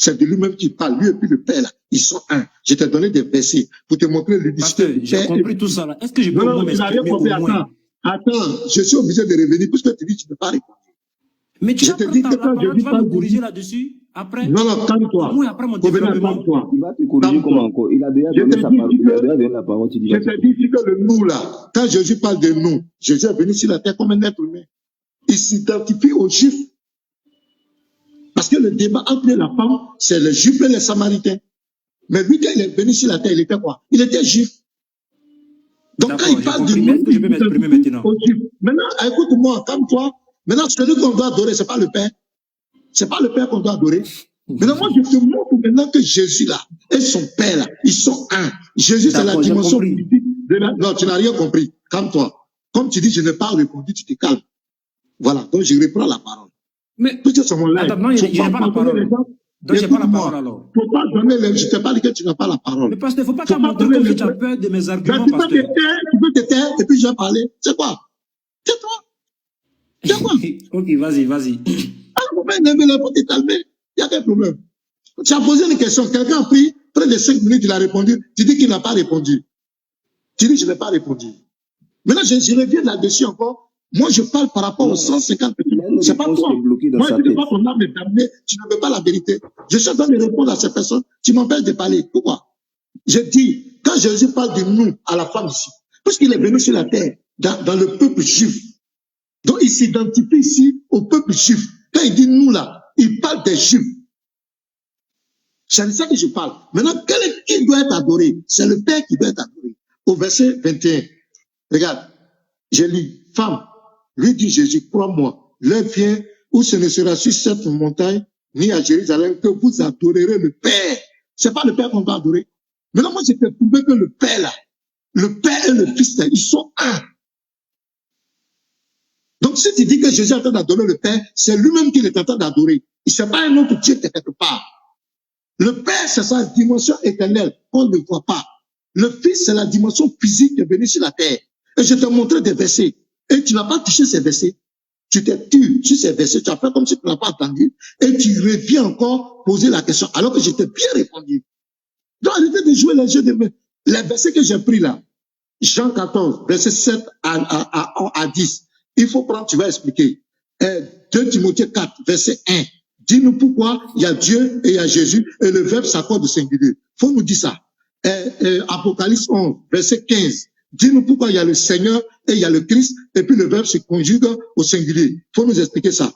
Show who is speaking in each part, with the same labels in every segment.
Speaker 1: C'est de lui-même qui parle. Lui et puis le Père, là, ils sont un. Je t'ai donné des versets pour te montrer l'unicité du Père.
Speaker 2: J'ai compris tout ça là. Est-ce que je peux
Speaker 1: Non, tu n'as rien compris. Attends, je suis obligé de revenir puisque tu dis que tu ne peux pas répondre.
Speaker 2: Mais tu vas prendre la parole, tu vas me corriger là-dessus après.
Speaker 1: Non, calme-toi.
Speaker 2: Oui, après mon développement.
Speaker 3: Il va te corriger comment encore? Il a déjà donné sa parole. Il a déjà donné la parole.
Speaker 1: Je t'ai dit que le nous là, quand Jésus parle de nous, Jésus est venu sur la terre comme un être humain. Il s'identifie aux Juifs. Parce que le débat entre la femme, c'est les Juifs et les Samaritains. Mais lui, quand il est venu sur la terre, il était quoi? Il était Juif. Donc quand il parle de nous,
Speaker 2: je peux m'exprimer maintenant.
Speaker 1: Maintenant, écoute-moi, calme-toi. Maintenant, celui qu'on doit adorer, ce n'est pas le Père. Ce n'est pas le Père qu'on doit adorer. Maintenant, moi, je te montre maintenant que Jésus, là, et son Père, là, ils sont un. Jésus, c'est la dimension physique de la... Non, tu n'as rien compris. Calme-toi. Comme tu dis, je n'ai pas répondu, tu te calmes. Voilà, donc je reprends la parole.
Speaker 2: Mais,
Speaker 1: tout ce moment-là,
Speaker 2: attends, non, je n'ai pas la parole. Donc, je n'ai pas la parole alors.
Speaker 1: Faut pas donner les... Je t'ai pas dit que tu n'as pas la parole.
Speaker 2: Mais pasteur, il ne faut pas montrer que tu as peur de mes arguments,
Speaker 1: pasteur. Tu peux te taire et puis je vais parler. C'est quoi? Tais-toi. C'est quoi?
Speaker 2: Ok, vas-y.
Speaker 1: Alors, faut te calmer. Il y a quel problème? Tu as posé une question, quelqu'un a pris près de 5 minutes, il a répondu. Tu dis qu'il n'a pas répondu. Tu dis je n'ai pas répondu. Maintenant, je reviens là-dessus encore. Moi, je parle par rapport aux 150 personnes. C'est pas toi. Moi, je ne dis pas ton âme est damnée. Tu ne veux pas la vérité. Je suis en train de répondre à ces personnes. Tu m'empêches de parler. Pourquoi? Je dis, quand Jésus parle de nous à la femme ici, puisqu'il est venu sur la terre, dans le peuple juif, donc il s'identifie ici au peuple juif. Quand il dit nous là, il parle des juifs. C'est de ça que je parle. Maintenant, qui doit être adoré? C'est le Père qui doit être adoré. Au verset 21, regarde, je lis, femme, lui dit Jésus, crois-moi, l'heure vient où ce ne sera sur cette montagne, ni à Jérusalem, que vous adorerez le Père. C'est pas le Père qu'on doit adorer. Maintenant, moi, je t'ai prouvé que le Père, là, le Père et le Fils, là, ils sont un. Donc, si tu dis que Jésus est en train d'adorer le Père, c'est lui-même qu'il est en train d'adorer. Il ne sait pas un autre Dieu qui est quelque part. Le Père, c'est sa dimension éternelle qu'on ne voit pas. Le Fils, c'est la dimension physique qui est venue sur la terre. Et je t'ai montré des versets. Et tu n'as pas touché ces versets. Tu t'es tué sur ces versets. Tu as fait comme si tu n'as pas entendu. Et tu reviens encore poser la question. Alors que je t'ai bien répondu. Donc, arrêtez de jouer les jeux de main. Les versets que j'ai pris là. Jean 14, verset 7 à 10. Il faut prendre, tu vas expliquer. 2 Timothée 4, verset 1. Dis-nous pourquoi il y a Dieu et il y a Jésus et le verbe s'accorde au singulier. Faut nous dire ça. Apocalypse 11, verset 15. Dis-nous pourquoi il y a le Seigneur et il y a le Christ et puis le verbe se conjugue au singulier. Faut nous expliquer ça.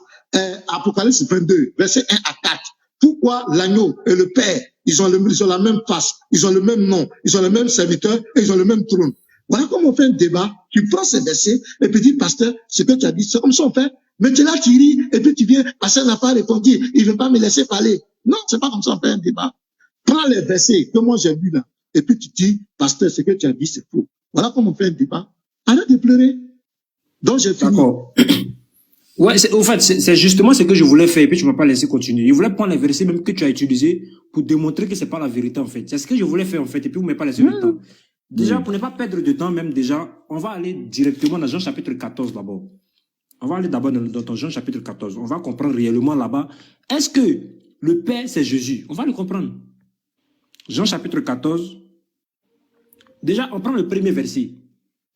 Speaker 1: Apocalypse 22, verset 1 à 4. Pourquoi l'agneau et le Père, ils ont la même face, ils ont le même nom, ils ont le même serviteur et ils ont le même trône. Voilà comment on fait un débat. Tu prends ces versets et puis dis, pasteur, ce que tu as dit, c'est comme ça on fait. Mais tu es là, tu ris, et puis tu viens, pasteur n'a pas répondu, il ne veut pas me laisser parler. Non, c'est pas comme ça on fait un débat. Prends les versets que moi j'ai vus là, et puis tu dis, pasteur, ce que tu as dit, c'est faux. Voilà comment on fait un débat. Arrête de pleurer. Donc j'ai fini.
Speaker 2: D'accord. Ouais, au fait, c'est justement ce que je voulais faire, et puis tu ne m'as pas laissé continuer. Je voulais prendre les versets même que tu as utilisés pour démontrer que c'est pas la vérité en fait. C'est ce que je voulais faire en fait, et puis vous ne m'avez pas laissé le temps. Déjà, pour ne pas perdre de temps même déjà, on va aller directement dans Jean chapitre 14 d'abord. On va aller d'abord dans Jean chapitre 14. On va comprendre réellement là-bas. Est-ce que le Père, c'est Jésus? On va le comprendre. Jean chapitre 14. Déjà, on prend le premier verset.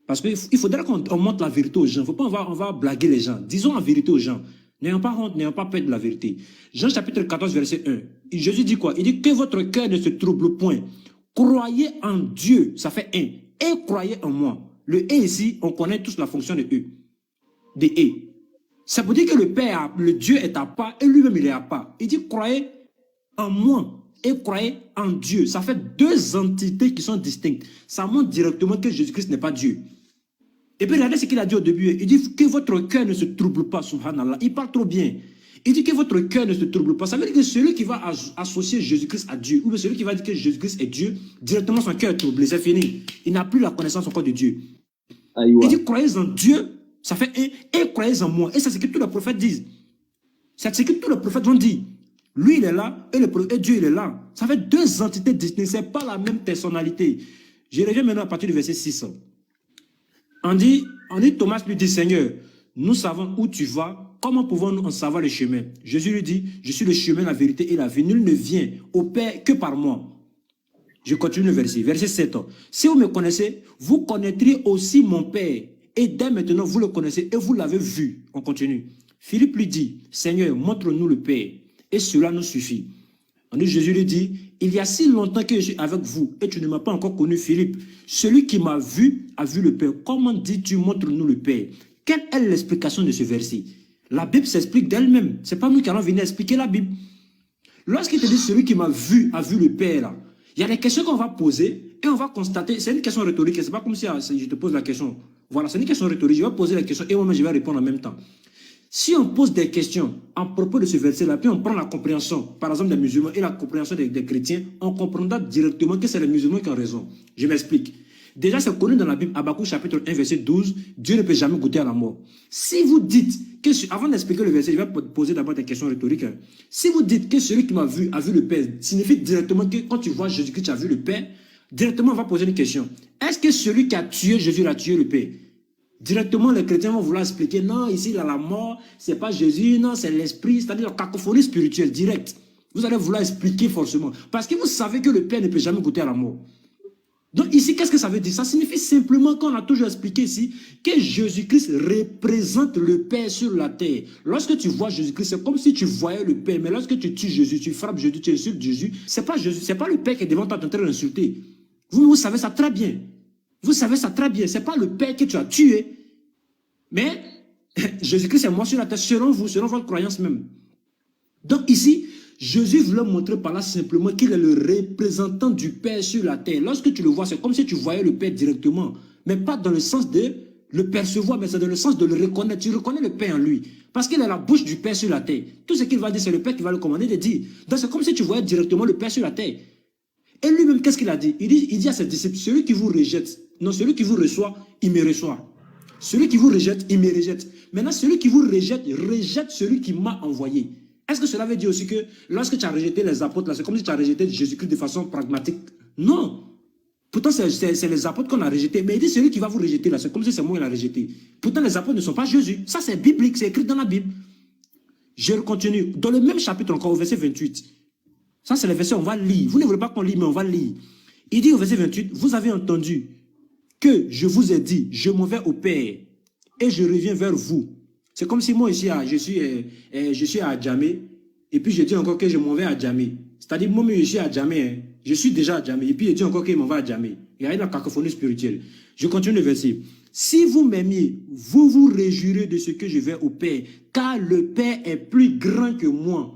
Speaker 2: Parce qu'il faudrait qu'on montre la vérité aux gens. Il ne faut pas on va blaguer les gens. Disons la vérité aux gens. N'ayons pas honte, n'ayons pas peur de la vérité. Jean chapitre 14, verset 1. Jésus dit quoi? Il dit que votre cœur ne se trouble point. Croyez en Dieu, ça fait un. Et croyez en moi. Le et ici, on connaît tous la fonction de E. De et. Ça veut dire que le Père, le Dieu est à part et lui-même il est à part. Il dit croyez en moi et croyez en Dieu. Ça fait deux entités qui sont distinctes. Ça montre directement que Jésus-Christ n'est pas Dieu. Et puis regardez ce qu'il a dit au début. Il dit que votre cœur ne se trouble pas, subhanallah. Il parle trop bien. Il dit que votre cœur ne se trouble pas. Ça veut dire que celui qui va associer Jésus-Christ à Dieu, ou celui qui va dire que Jésus-Christ est Dieu, directement son cœur est troublé. C'est fini. Il n'a plus la connaissance encore de Dieu. Aïwa. Il dit croyez en Dieu, ça fait un, et croyez en moi. Et c'est ce que tous les prophètes disent. C'est ce que tous les prophètes vont dire. Lui, il est là, et Dieu, il est là. Ça fait deux entités distinctes. Ce n'est pas la même personnalité. Je reviens maintenant à partir du verset 6. On dit, Thomas lui dit, Seigneur, nous savons où tu vas comment pouvons-nous en savoir le chemin? Jésus lui dit, je suis le chemin, la vérité et la vie. Nul ne vient au Père que par moi. Je continue le verset. Verset 7. Si vous me connaissez, vous connaîtrez aussi mon Père. Et dès maintenant, vous le connaissez et vous l'avez vu. On continue. Philippe lui dit, Seigneur, montre-nous le Père. Et cela nous suffit. Jésus lui dit, il y a si longtemps que je suis avec vous et tu ne m'as pas encore connu, Philippe. Celui qui m'a vu a vu le Père. Comment dis-tu, montre-nous le Père? Quelle est l'explication de ce verset? La Bible s'explique d'elle-même. Ce n'est pas nous qui allons venir expliquer la Bible. Lorsqu'il te dit celui qui m'a vu a vu le Père, là, il y a des questions qu'on va poser et on va constater. C'est une question rhétorique. Ce n'est pas comme si je te pose la question. Voilà, c'est une question rhétorique. Je vais poser la question et moi-même je vais répondre en même temps. Si on pose des questions à propos de ce verset-là, puis on prend la compréhension, par exemple des musulmans et la compréhension des chrétiens, on comprendra directement que c'est les musulmans qui ont raison. Je m'explique. Déjà, c'est connu dans la Bible, Habakkuk chapitre 1, verset 12, Dieu ne peut jamais goûter à la mort. Si vous dites, que, avant d'expliquer le verset, je vais poser d'abord des questions rhétoriques. Hein. Si vous dites que celui qui m'a vu a vu le Père, signifie directement que quand tu vois Jésus-Christ, tu as vu le Père, directement on va poser une question. Est-ce que celui qui a tué Jésus a tué le Père? Directement, les chrétiens vont vouloir expliquer, non, ici, il y a la mort, c'est pas Jésus, non, c'est l'esprit, c'est-à-dire la cacophonie spirituelle directe. Vous allez vouloir expliquer forcément. Parce que vous savez que le Père ne peut jamais goûter à la mort. Donc ici, qu'est-ce que ça veut dire? Ça signifie simplement qu'on a toujours expliqué ici que Jésus-Christ représente le Père sur la terre. Lorsque tu vois Jésus-Christ, c'est comme si tu voyais le Père. Mais lorsque tu tues Jésus, tu frappes Jésus, tu insultes Jésus, c'est pas Jésus, c'est pas le Père qui est devant toi en train d'insulter. Vous savez ça très bien. Vous savez ça très bien. C'est pas le Père que tu as tué. Mais Jésus-Christ est mort sur la terre selon vous, selon votre croyance même. Donc ici, Jésus voulait montrer par là simplement qu'il est le représentant du Père sur la terre. Lorsque tu le vois, c'est comme si tu voyais le Père directement. Mais pas dans le sens de le percevoir, mais c'est dans le sens de le reconnaître. Tu reconnais le Père en lui. Parce qu'il est la bouche du Père sur la terre. Tout ce qu'il va dire, c'est le Père qui va le commander de dire. Donc c'est comme si tu voyais directement le Père sur la terre. Et lui-même, qu'est-ce qu'il a dit? Il dit à ses disciples, celui qui vous rejette, non, celui qui vous reçoit, il me reçoit. Celui qui vous rejette, il me rejette. Maintenant, celui qui vous rejette, rejette celui qui m'a envoyé. Est-ce que cela veut dire aussi que lorsque tu as rejeté les apôtres, c'est comme si tu as rejeté Jésus-Christ de façon pragmatique? Non. Pourtant, c'est les apôtres qu'on a rejetés. Mais il dit celui qui va vous rejeter, là, c'est comme si c'est moi qui l'a rejeté. Pourtant, les apôtres ne sont pas Jésus. Ça, c'est biblique, c'est écrit dans la Bible. Je continue. Dans le même chapitre encore, au verset 28. Ça, c'est le verset, on va lire. Vous ne voulez pas qu'on lit, mais on va lire. Il dit au verset 28, vous avez entendu que je vous ai dit, je m'en vais au Père et je reviens vers vous. C'est comme si moi ici, je suis à Djamé, et puis je dis encore que je m'en vais à Djamé. C'est-à-dire, moi, je suis à Djamé, hein. Je suis déjà à Djamé, et puis je dis encore qu'il m'en va à Djamé. Il y a une cacophonie spirituelle. Je continue le verset. Si vous m'aimiez, vous vous réjouirez de ce que je vais au Père, car le Père est plus grand que moi.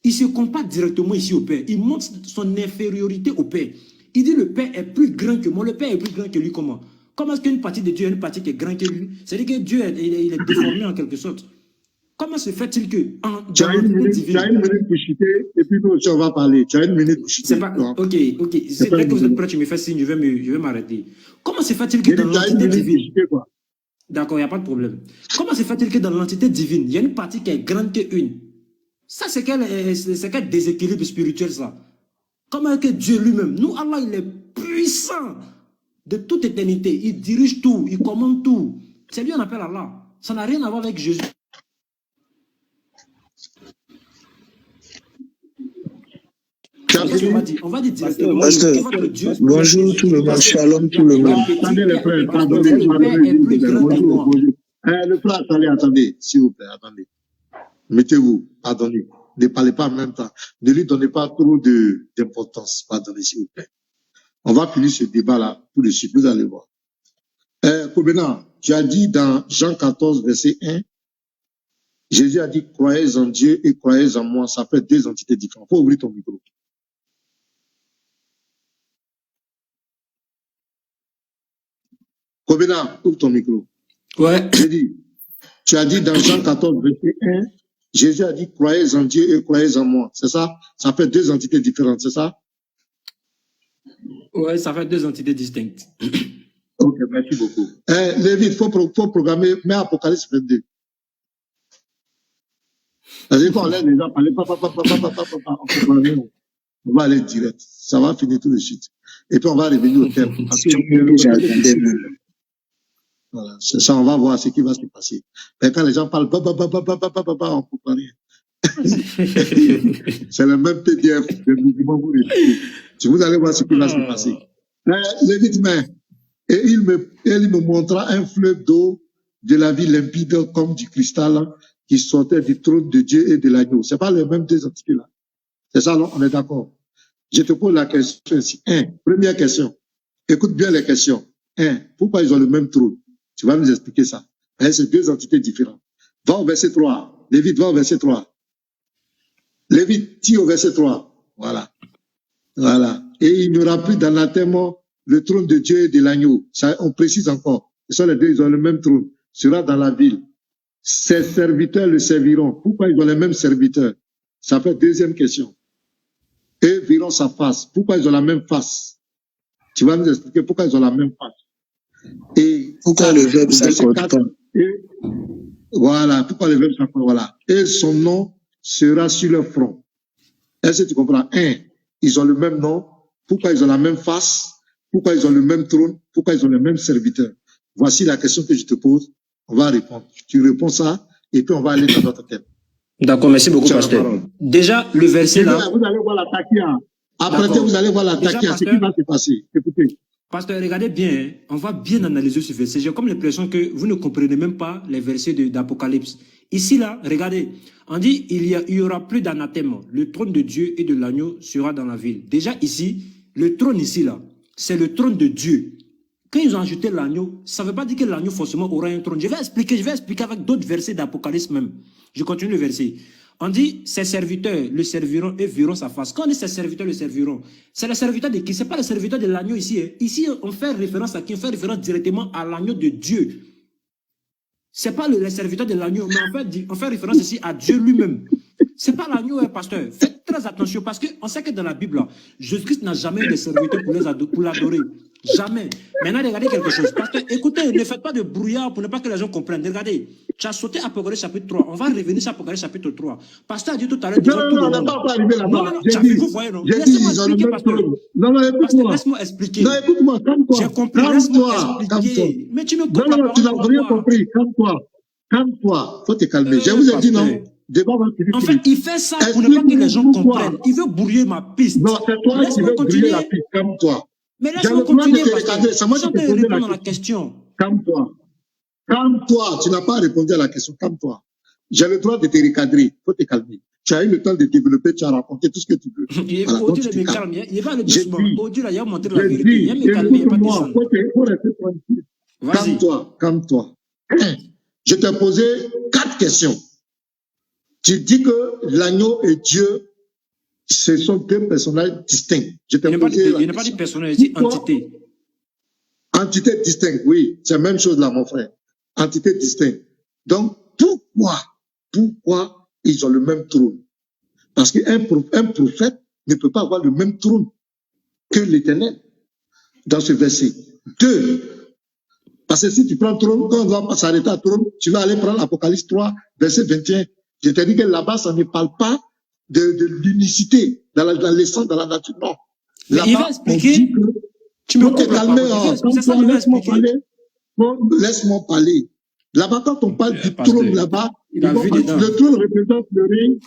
Speaker 2: Il se compare directement ici au Père. Il montre son infériorité au Père. Il dit le Père est plus grand que moi. Le Père est plus grand que lui. Comment? Comment est-ce qu'une partie de Dieu a une partie qui est grande que lui? C'est-à-dire que Dieu il est déformé en quelque sorte. Comment se fait-il que
Speaker 1: tu as une minute pour chuter et puis nous aussi on va parler. Tu as une minute pour chuter.
Speaker 2: Ok. C'est vrai que vous êtes prêt, tu me fais signe, je vais m'arrêter. Comment se fait-il que dans l'entité divine... D'accord, il n'y a pas de problème. Comment se fait-il que dans l'entité divine, il y a une partie qui est grande qu'une? Ça, c'est quel déséquilibre spirituel, ça. Comment que Dieu lui-même, nous, Allah, il est puissant de toute éternité. Il dirige tout, il commande tout. C'est lui qu'on appelle Allah. Ça n'a rien à voir avec Jésus. On va dire directement que Dieu...
Speaker 4: Bonjour tout le monde, shalom tout le monde.
Speaker 1: Attendez les frères, le frère, attendez, s'il vous plaît, attendez. Mettez-vous, pardonnez. Ne parlez pas en même temps. Ne lui donnez pas trop d'importance. Pardonnez, s'il vous plaît. On va finir ce débat-là tout de suite. Vous allez voir. Kobena, tu as dit dans Jean 14, verset 1, Jésus a dit, croyez en Dieu et croyez en moi. Ça fait deux entités différentes. Il faut ouvrir ton micro. Kobena, ouvre ton micro.
Speaker 2: Ouais.
Speaker 1: Tu as dit dans Jean 14, verset 1, Jésus a dit, croyez en Dieu et croyez en moi. C'est ça? Ça fait deux entités différentes, c'est ça?
Speaker 2: Ouais, ça fait deux entités distinctes.
Speaker 1: Ok, merci beaucoup. Lévi, il faut programmer, mais Apocalypse 22. C'est-à-dire qu'on laisse les gens parler, on va aller direct. Ça va finir tout de suite. Et puis on va revenir au thème. Voilà. C'est ça, on va voir ce qui va se passer. Mais quand les gens parlent, on ne comprend rien. C'est le même PDF de mouvement vous l'écoutez. Si vous allez voir ce qui va se passer. Lévite, et il me montra un fleuve d'eau de la vie limpide comme du cristal qui sortait du trône de Dieu et de l'agneau. C'est pas les mêmes deux entités là. C'est ça, non? On est d'accord. Je te pose la question ici. Première question. Écoute bien les questions. Pourquoi ils ont le même trône? Tu vas nous expliquer ça. C'est deux entités différentes. Va au verset 3. Lévite, va au verset 3. Lévite, tire au verset 3. Voilà. Voilà. Et il n'y aura plus d'anathème le trône de Dieu et de l'agneau. Ça, on précise encore. Ce sont les deux, ils ont le même trône. Sera dans la ville. Ses serviteurs le serviront. Pourquoi ils ont les mêmes serviteurs? Ça fait deuxième question. Et verront sa face. Pourquoi ils ont la même face? Tu vas nous expliquer pourquoi ils ont la même face. Et
Speaker 4: pourquoi le verbe s'accorde pas?
Speaker 1: Voilà, pourquoi le verbe s'accorde, voilà. Et son nom sera sur leur front. Est-ce que tu comprends? Ils ont le même nom. Pourquoi ils ont la même face? Pourquoi ils ont le même trône? Pourquoi ils ont les mêmes serviteurs? Voici la question que je te pose. On va répondre. Tu réponds ça, et puis on va aller dans notre thème.
Speaker 2: D'accord, merci beaucoup, pasteur. Déjà, le verset là.
Speaker 1: Vous allez voir la taquia. Après, vous allez voir la taquia. Ce qui va se passer. Écoutez.
Speaker 2: Pasteur, regardez bien, on va bien analyser ce verset. J'ai comme l'impression que vous ne comprenez même pas les versets d'Apocalypse. Ici, là, regardez, on dit il y aura plus d'anathème. Le trône de Dieu et de l'agneau sera dans la ville. Déjà ici, le trône ici, là, c'est le trône de Dieu. Quand ils ont ajouté l'agneau, ça ne veut pas dire que l'agneau forcément aura un trône. Je vais expliquer avec d'autres versets d'Apocalypse même. Je continue le verset. On dit, ses serviteurs le serviront et verront sa face. Quand on dit ses serviteurs le serviront, c'est le serviteur de qui? Ce n'est pas le serviteur de l'agneau ici. Ici, on fait référence à qui? On fait référence directement à l'agneau de Dieu. Ce n'est pas le serviteur de l'agneau, mais on fait référence ici à Dieu lui-même. Ce n'est pas l'agneau, pasteur. Faites très attention parce qu'on sait que dans la Bible, Jésus-Christ n'a jamais eu de serviteur pour l'adorer. Jamais. Maintenant, regardez quelque chose. Pasteur, écoutez, ne faites pas de brouillard pour ne pas que les gens comprennent. Regardez, tu as sauté Apocalypse chapitre 3. On va revenir sur Apocalypse chapitre 3. Pasteur a dit tout à l'heure...
Speaker 1: Non, on n'a pas arrivé là-bas.
Speaker 2: Vous voyez, non? Laissez-moi expliquer, pasteur.
Speaker 1: Non, écoute-moi.
Speaker 2: Laisse-moi expliquer.
Speaker 1: Non, écoute-moi, calme-toi.
Speaker 2: J'ai compris, laisse-moi expliquer. Mais tu me comprends pas.
Speaker 1: Non, tu n'as rien compris. Calme-toi. Calme-toi. Faut te calmer. Je vous ai dit non.
Speaker 2: En fait, il fait ça pour ne pas que les gens comprennent. Il veut brouiller ma piste.
Speaker 1: Non, c'est toi qui veux brouiller la piste. Calme-toi.
Speaker 2: Mais laisse-moi continuer, c'est moi qui te répondre à la question.
Speaker 1: Calme-toi. Calme-toi. Tu n'as pas répondu à la question. Calme-toi. J'ai le droit de te recadrer. Il faut te calmer. Tu as eu le temps de développer, tu as raconté tout ce que tu veux.
Speaker 2: Voilà, Odile me calme. Il va le doucement. Odile, il a montré la vérité. Il va me calmer, il va pas descendre.
Speaker 1: Calme-toi. Calme-toi. Je t'ai posé 4 questions. Tu dis que l'agneau et Dieu, ce sont deux personnages distincts. Je t'ai posé
Speaker 2: il n'a pas dit personnage, il dit entité.
Speaker 1: Entité distincte, oui. C'est la même chose là, mon frère. Entité distincte. Donc, pourquoi ils ont le même trône? Parce qu'un prophète ne peut pas avoir le même trône que l'Éternel dans ce verset. 2. Parce que si tu prends trône, quand on va pas s'arrêter à trône, tu vas aller prendre l'Apocalypse 3, verset 21. Je t'ai dit que là-bas, ça ne parle pas de l'unicité dans l'essence, dans la nature. Non.
Speaker 2: Là-bas, il va expliquer.
Speaker 1: Tu me te calmer. Laisse-moi parler. Là-bas, quand on parle du trône là-bas, le trône représente le règne.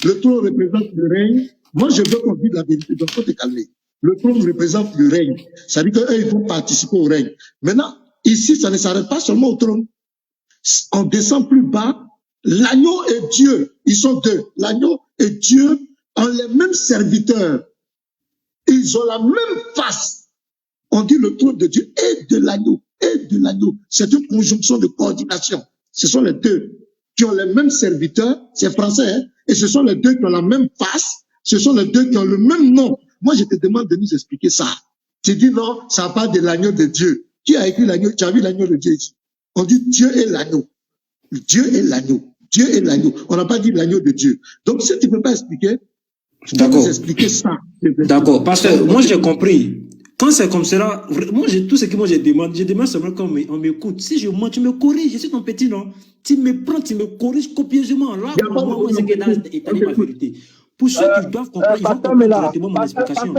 Speaker 1: Le trône représente le règne. Moi, je veux qu'on dise la vérité, donc il faut te calmer. Le trône représente le règne. Ça veut dire qu'eux, ils vont participer au règne. Maintenant, ici, ça ne s'arrête pas seulement au trône. On descend plus bas. L'agneau et Dieu, ils sont deux. L'agneau et Dieu ont les mêmes serviteurs. Ils ont la même face. On dit le trône de Dieu et de l'agneau. Et de l'agneau. C'est une conjonction de coordination. Ce sont les deux qui ont les mêmes serviteurs. C'est français, hein? Et ce sont les deux qui ont la même face. Ce sont les deux qui ont le même nom. Moi, je te demande de nous expliquer ça. Tu dis non, ça parle de l'agneau de Dieu. Qui a écrit l'agneau? Tu as vu l'agneau de Dieu ici? On dit Dieu et l'agneau. Dieu et l'agneau. Dieu et l'agneau. On n'a pas dit l'agneau de Dieu. Donc, si tu ne peux pas expliquer, tu peux nous expliquer ça.
Speaker 2: D'accord. Pasteur, moi, j'ai compris. Quand c'est comme cela, moi, tout ce que moi je demande seulement qu'on m'écoute. Si je mens, tu me corriges. Je suis ton petit, non? Tu me prends, tu me corriges copieusement. Là, moi, c'est que dans l'état de ma vérité. Pour ceux qui doivent comprendre, ils vont comprendre directement mon explication.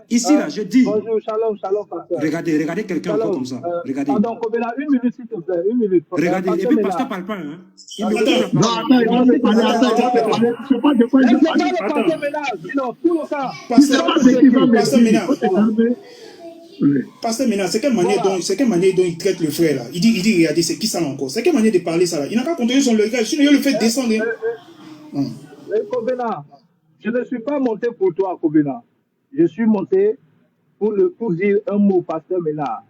Speaker 2: Ici, là, je dis...
Speaker 5: Bonjour, shalom, pasteur.
Speaker 2: Regardez quelqu'un encore comme ça. Regardez.
Speaker 5: Pardon, Kobena, 1 minute, s'il te plaît, 1 minute.
Speaker 2: Regardez, et puis pasteur parle pas, hein. Il me coupe la parole.
Speaker 1: Non, attends, je sais pas de quoi je parle.
Speaker 6: Pasteur Ménard, c'est quelle manière dont il traite le frère là. Il dit, regardez, c'est qui ça là encore? C'est quelle manière de parler ça là? Il n'a qu'à contrôler son langage, sinon il le fait descendre.
Speaker 5: Kobena, je ne suis pas monté pour toi, Kobena. Je suis monté pour dire un mot, pasteur Ménard.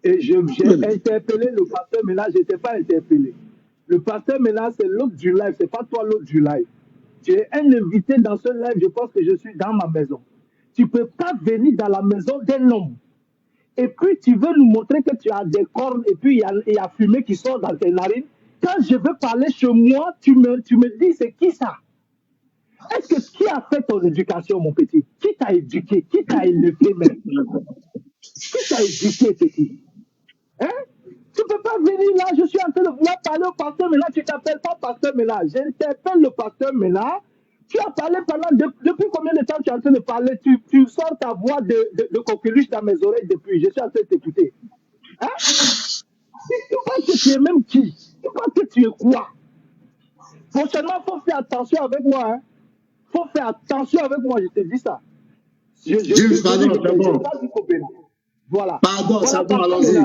Speaker 5: Et j'ai interpellé le pasteur Ménard, je n'étais pas interpellé. Le pasteur Ménard, c'est l'autre du live, c'est pas toi l'autre du live. Tu es un invité dans ce live, je pense que je suis dans ma maison. Tu ne peux pas venir dans la maison d'un homme. Et puis tu veux nous montrer que tu as des cornes et puis il y a fumée qui sort dans tes narines. Quand je veux parler chez moi, tu me dis c'est qui ça? Est-ce que qui a fait ton éducation, mon petit? Qui t'a éduqué? Qui t'a élevé même? Qui t'a éduqué, petit? Hein? Tu ne peux pas venir là, je suis en train de vouloir parler au pasteur Ménard, tu ne t'appelles pas pasteur Ménard. J'interpelle le pasteur Ménard. Tu as parlé pendant... Depuis combien de temps tu es en train de parler? Tu sors ta voix de coqueluche dans mes oreilles depuis. Je suis en train de t'écouter. Hein? Tu penses que tu es même qui? Tu penses que tu es quoi? Prochainement, il faut faire attention avec moi. Hein? Il faut faire attention avec moi, je te dis ça.
Speaker 1: Pardon, c'est bon.
Speaker 5: Voilà.
Speaker 1: Pardon, c'est bon, allons-y.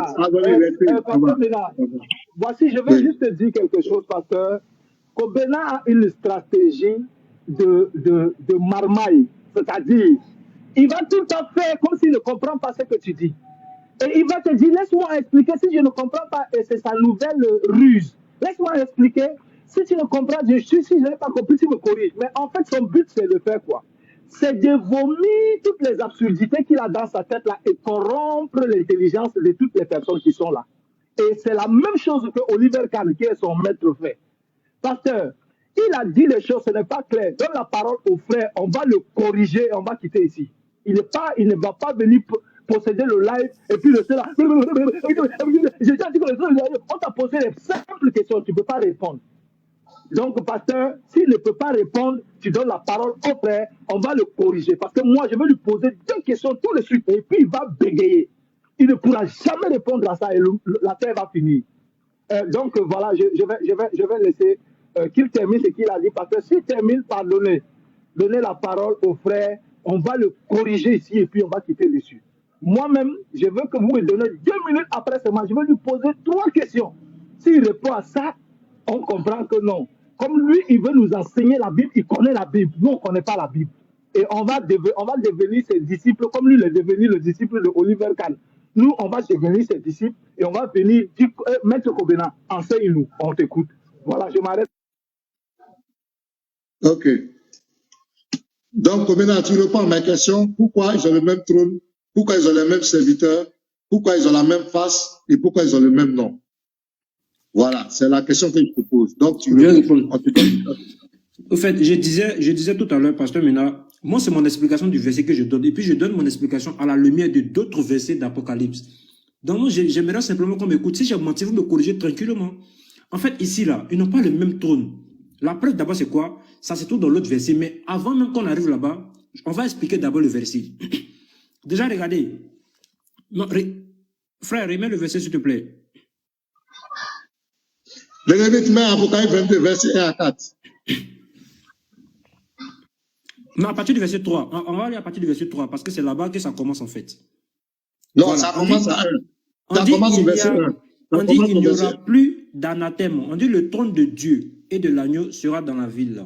Speaker 5: Voici, je vais juste te dire quelque chose, pasteur. Kobena a une stratégie de marmaille. C'est-à-dire, il va tout le temps faire comme s'il ne comprend pas ce que tu dis. Et il va te dire, laisse-moi expliquer si je ne comprends pas. Et c'est sa nouvelle ruse. Laisse-moi expliquer. Si tu ne comprends pas, si je n'ai pas compris, tu me corriges. Mais en fait, son but, c'est de faire quoi? C'est de vomir toutes les absurdités qu'il a dans sa tête là et corrompre l'intelligence de toutes les personnes qui sont là. Et c'est la même chose que Oliver Kahn, qui est son maître, fait. Pasteur, il a dit les choses, ce n'est pas clair. Donne la parole au frère, on va le corriger et on va quitter ici. Il ne va pas venir posséder le live et puis le là. J'ai déjà dit que on t'a posé les simples questions, tu ne peux pas répondre. Donc, pasteur, s'il ne peut pas répondre, tu donnes la parole au frère, on va le corriger. Parce que moi, je vais lui poser 2 questions tout de suite et puis il va bégayer. Il ne pourra jamais répondre à ça et la terre va finir. Donc, voilà, je vais laisser qu'il termine ce qu'il a dit. Parce que s'il termine par donner la parole au frère, on va le corriger ici et puis on va quitter dessus. Moi-même, je veux que vous me donnez 2 minutes après ce match. Je vais lui poser 3 questions. S'il répond à ça, on comprend que non. Comme lui, il veut nous enseigner la Bible, il connaît la Bible. Nous, on ne connaît pas la Bible. Et on va devenir ses disciples, comme lui, il est devenu le disciple de Oliver Kahn. Nous, on va devenir ses disciples et on va venir dire, Maître Kobena, enseigne-nous, on t'écoute. Voilà, je m'arrête.
Speaker 1: Ok. Donc, Kobena, tu réponds à ma question. Pourquoi ils ont le même trône? Pourquoi ils ont les mêmes serviteurs? Pourquoi ils ont la même face? Et pourquoi ils ont le même nom? Voilà, c'est la question que je te pose. Donc, tu veux répondre.
Speaker 2: Au fait, je disais tout à l'heure, pasteur Ménard, moi, c'est mon explication du verset que je donne. Et puis, je donne mon explication à la lumière de d'autres versets d'Apocalypse. Donc, moi, j'aimerais simplement qu'on m'écoute. Si j'ai menti, vous me corrigez tranquillement. En fait, ici, là, ils n'ont pas le même trône. La preuve, d'abord, c'est quoi? Ça se trouve dans l'autre verset. Mais avant même qu'on arrive là-bas, on va expliquer d'abord le verset. Déjà, regardez. Non, frère, remets le verset, s'il te plaît.
Speaker 1: Regardez, tu mets Apocalypse 22, verset 1 à 4.
Speaker 2: Non, à partir du verset 3. On va aller à partir du verset 3, parce que c'est là-bas que ça commence, en fait.
Speaker 1: Non, voilà, ça commence à 1. Ça commence au verset 1.
Speaker 2: On dit qu'il n'y aura plus d'anathème. On dit le trône de Dieu et de l'agneau sera dans la ville.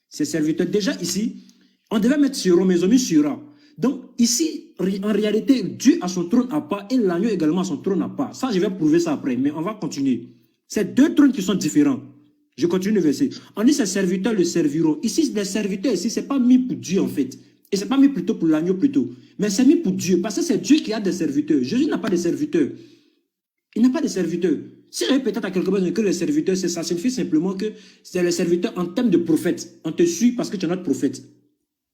Speaker 2: Ses serviteurs, déjà ici, on devait mettre Sura, mais ils ont mis Sura. Donc ici, en réalité, Dieu a son trône à part et l'agneau également a son trône à part. Ça, je vais prouver ça après, mais on va continuer. C'est 2 trônes qui sont différents. Je continue le verset. On dit ses serviteurs le serviront. Ici, les serviteurs, ici, ce n'est pas mis pour Dieu en fait. Et ce n'est pas mis plutôt pour l'agneau plutôt. Mais c'est mis pour Dieu. Parce que c'est Dieu qui a des serviteurs. Jésus n'a pas de serviteurs. Il n'a pas de serviteurs. Si je peut-être à quelque chose que les serviteurs, ça signifie simplement que c'est les serviteurs en termes de prophète. On te suit parce que tu es notre prophète.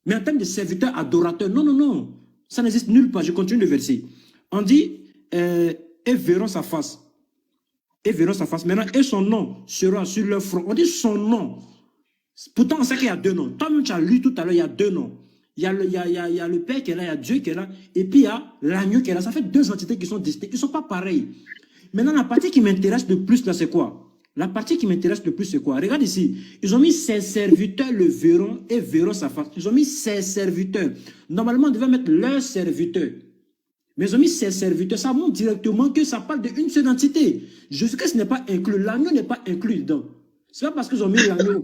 Speaker 2: Mais en termes de serviteurs adorateurs, non, non, non. Ça n'existe nulle part. Je continue le verset. On dit, et verront sa face. Et verront sa face. Maintenant, et son nom sera sur leur front. On dit son nom. Pourtant, on sait qu'il y a deux noms. Toi-même, tu as lu tout à l'heure, il y a deux noms. Il y a le Père qui est là, il y a Dieu qui est là, et puis il y a l'agneau qui est là. Ça fait deux entités qui sont distinctes. Ils ne sont pas pareils. Maintenant, la partie qui m'intéresse le plus, là, c'est quoi? La partie qui m'intéresse le plus, c'est quoi? Regarde ici. Ils ont mis ses serviteurs le verront et verront sa face. Ils ont mis ses serviteurs. Normalement, on devait mettre leurs serviteurs. Mais ils ont mis ses serviteurs. Ça montre directement que ça parle d'une seule entité. Jésus-Christ n'est pas inclus. L'agneau n'est pas inclus dedans. C'est pas parce qu'ils ont mis l'agneau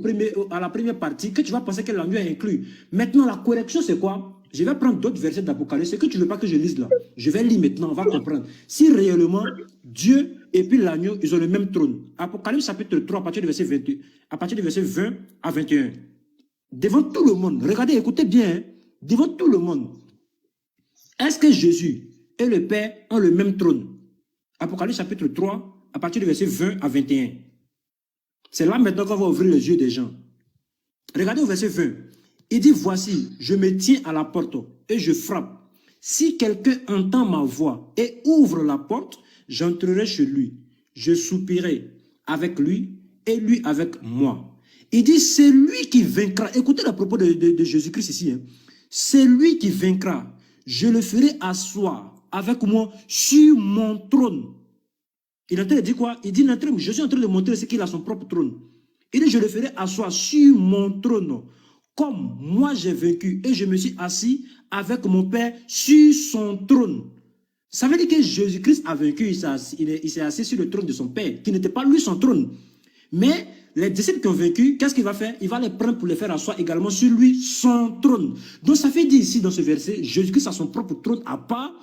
Speaker 2: à la première partie que tu vas penser que l'agneau est inclus. Maintenant, la correction, c'est quoi? Je vais prendre d'autres versets d'Apocalypse. C'est que tu ne veux pas que je lise là. Je vais lire maintenant, on va comprendre. Si réellement, Dieu et puis l'agneau, ils ont le même trône. Apocalypse chapitre 3, à partir du verset 20, à partir du verset 20 à 21. Devant tout le monde, regardez, écoutez bien, hein, devant tout le monde, est-ce que Jésus et le Père ont le même trône? Apocalypse chapitre 3, à partir du verset 20 à 21. C'est là maintenant qu'on va ouvrir les yeux des gens. Regardez au verset 20. Il dit, voici, je me tiens à la porte et je frappe. Si quelqu'un entend ma voix et ouvre la porte, j'entrerai chez lui. Je soupirai avec lui et lui avec moi. Il dit, c'est lui qui vaincra. Écoutez le propos de Jésus-Christ ici. Hein. C'est lui qui vaincra. Je le ferai asseoir avec moi sur mon trône. Il est en train de dire quoi? Il dit, je suis en train de montrer ce qu'il a son propre trône. Il dit, je le ferai asseoir sur mon trône, comme moi j'ai vaincu et je me suis assis avec mon Père sur son trône. Ça veut dire que Jésus-Christ a vaincu, il s'est assis sur le trône de son Père, qui n'était pas lui son trône. Mais les disciples qui ont vaincu, qu'est-ce qu'il va faire? Il va les prendre pour les faire asseoir également sur lui son trône. Donc ça fait dire ici dans ce verset, Jésus-Christ a son propre trône à part,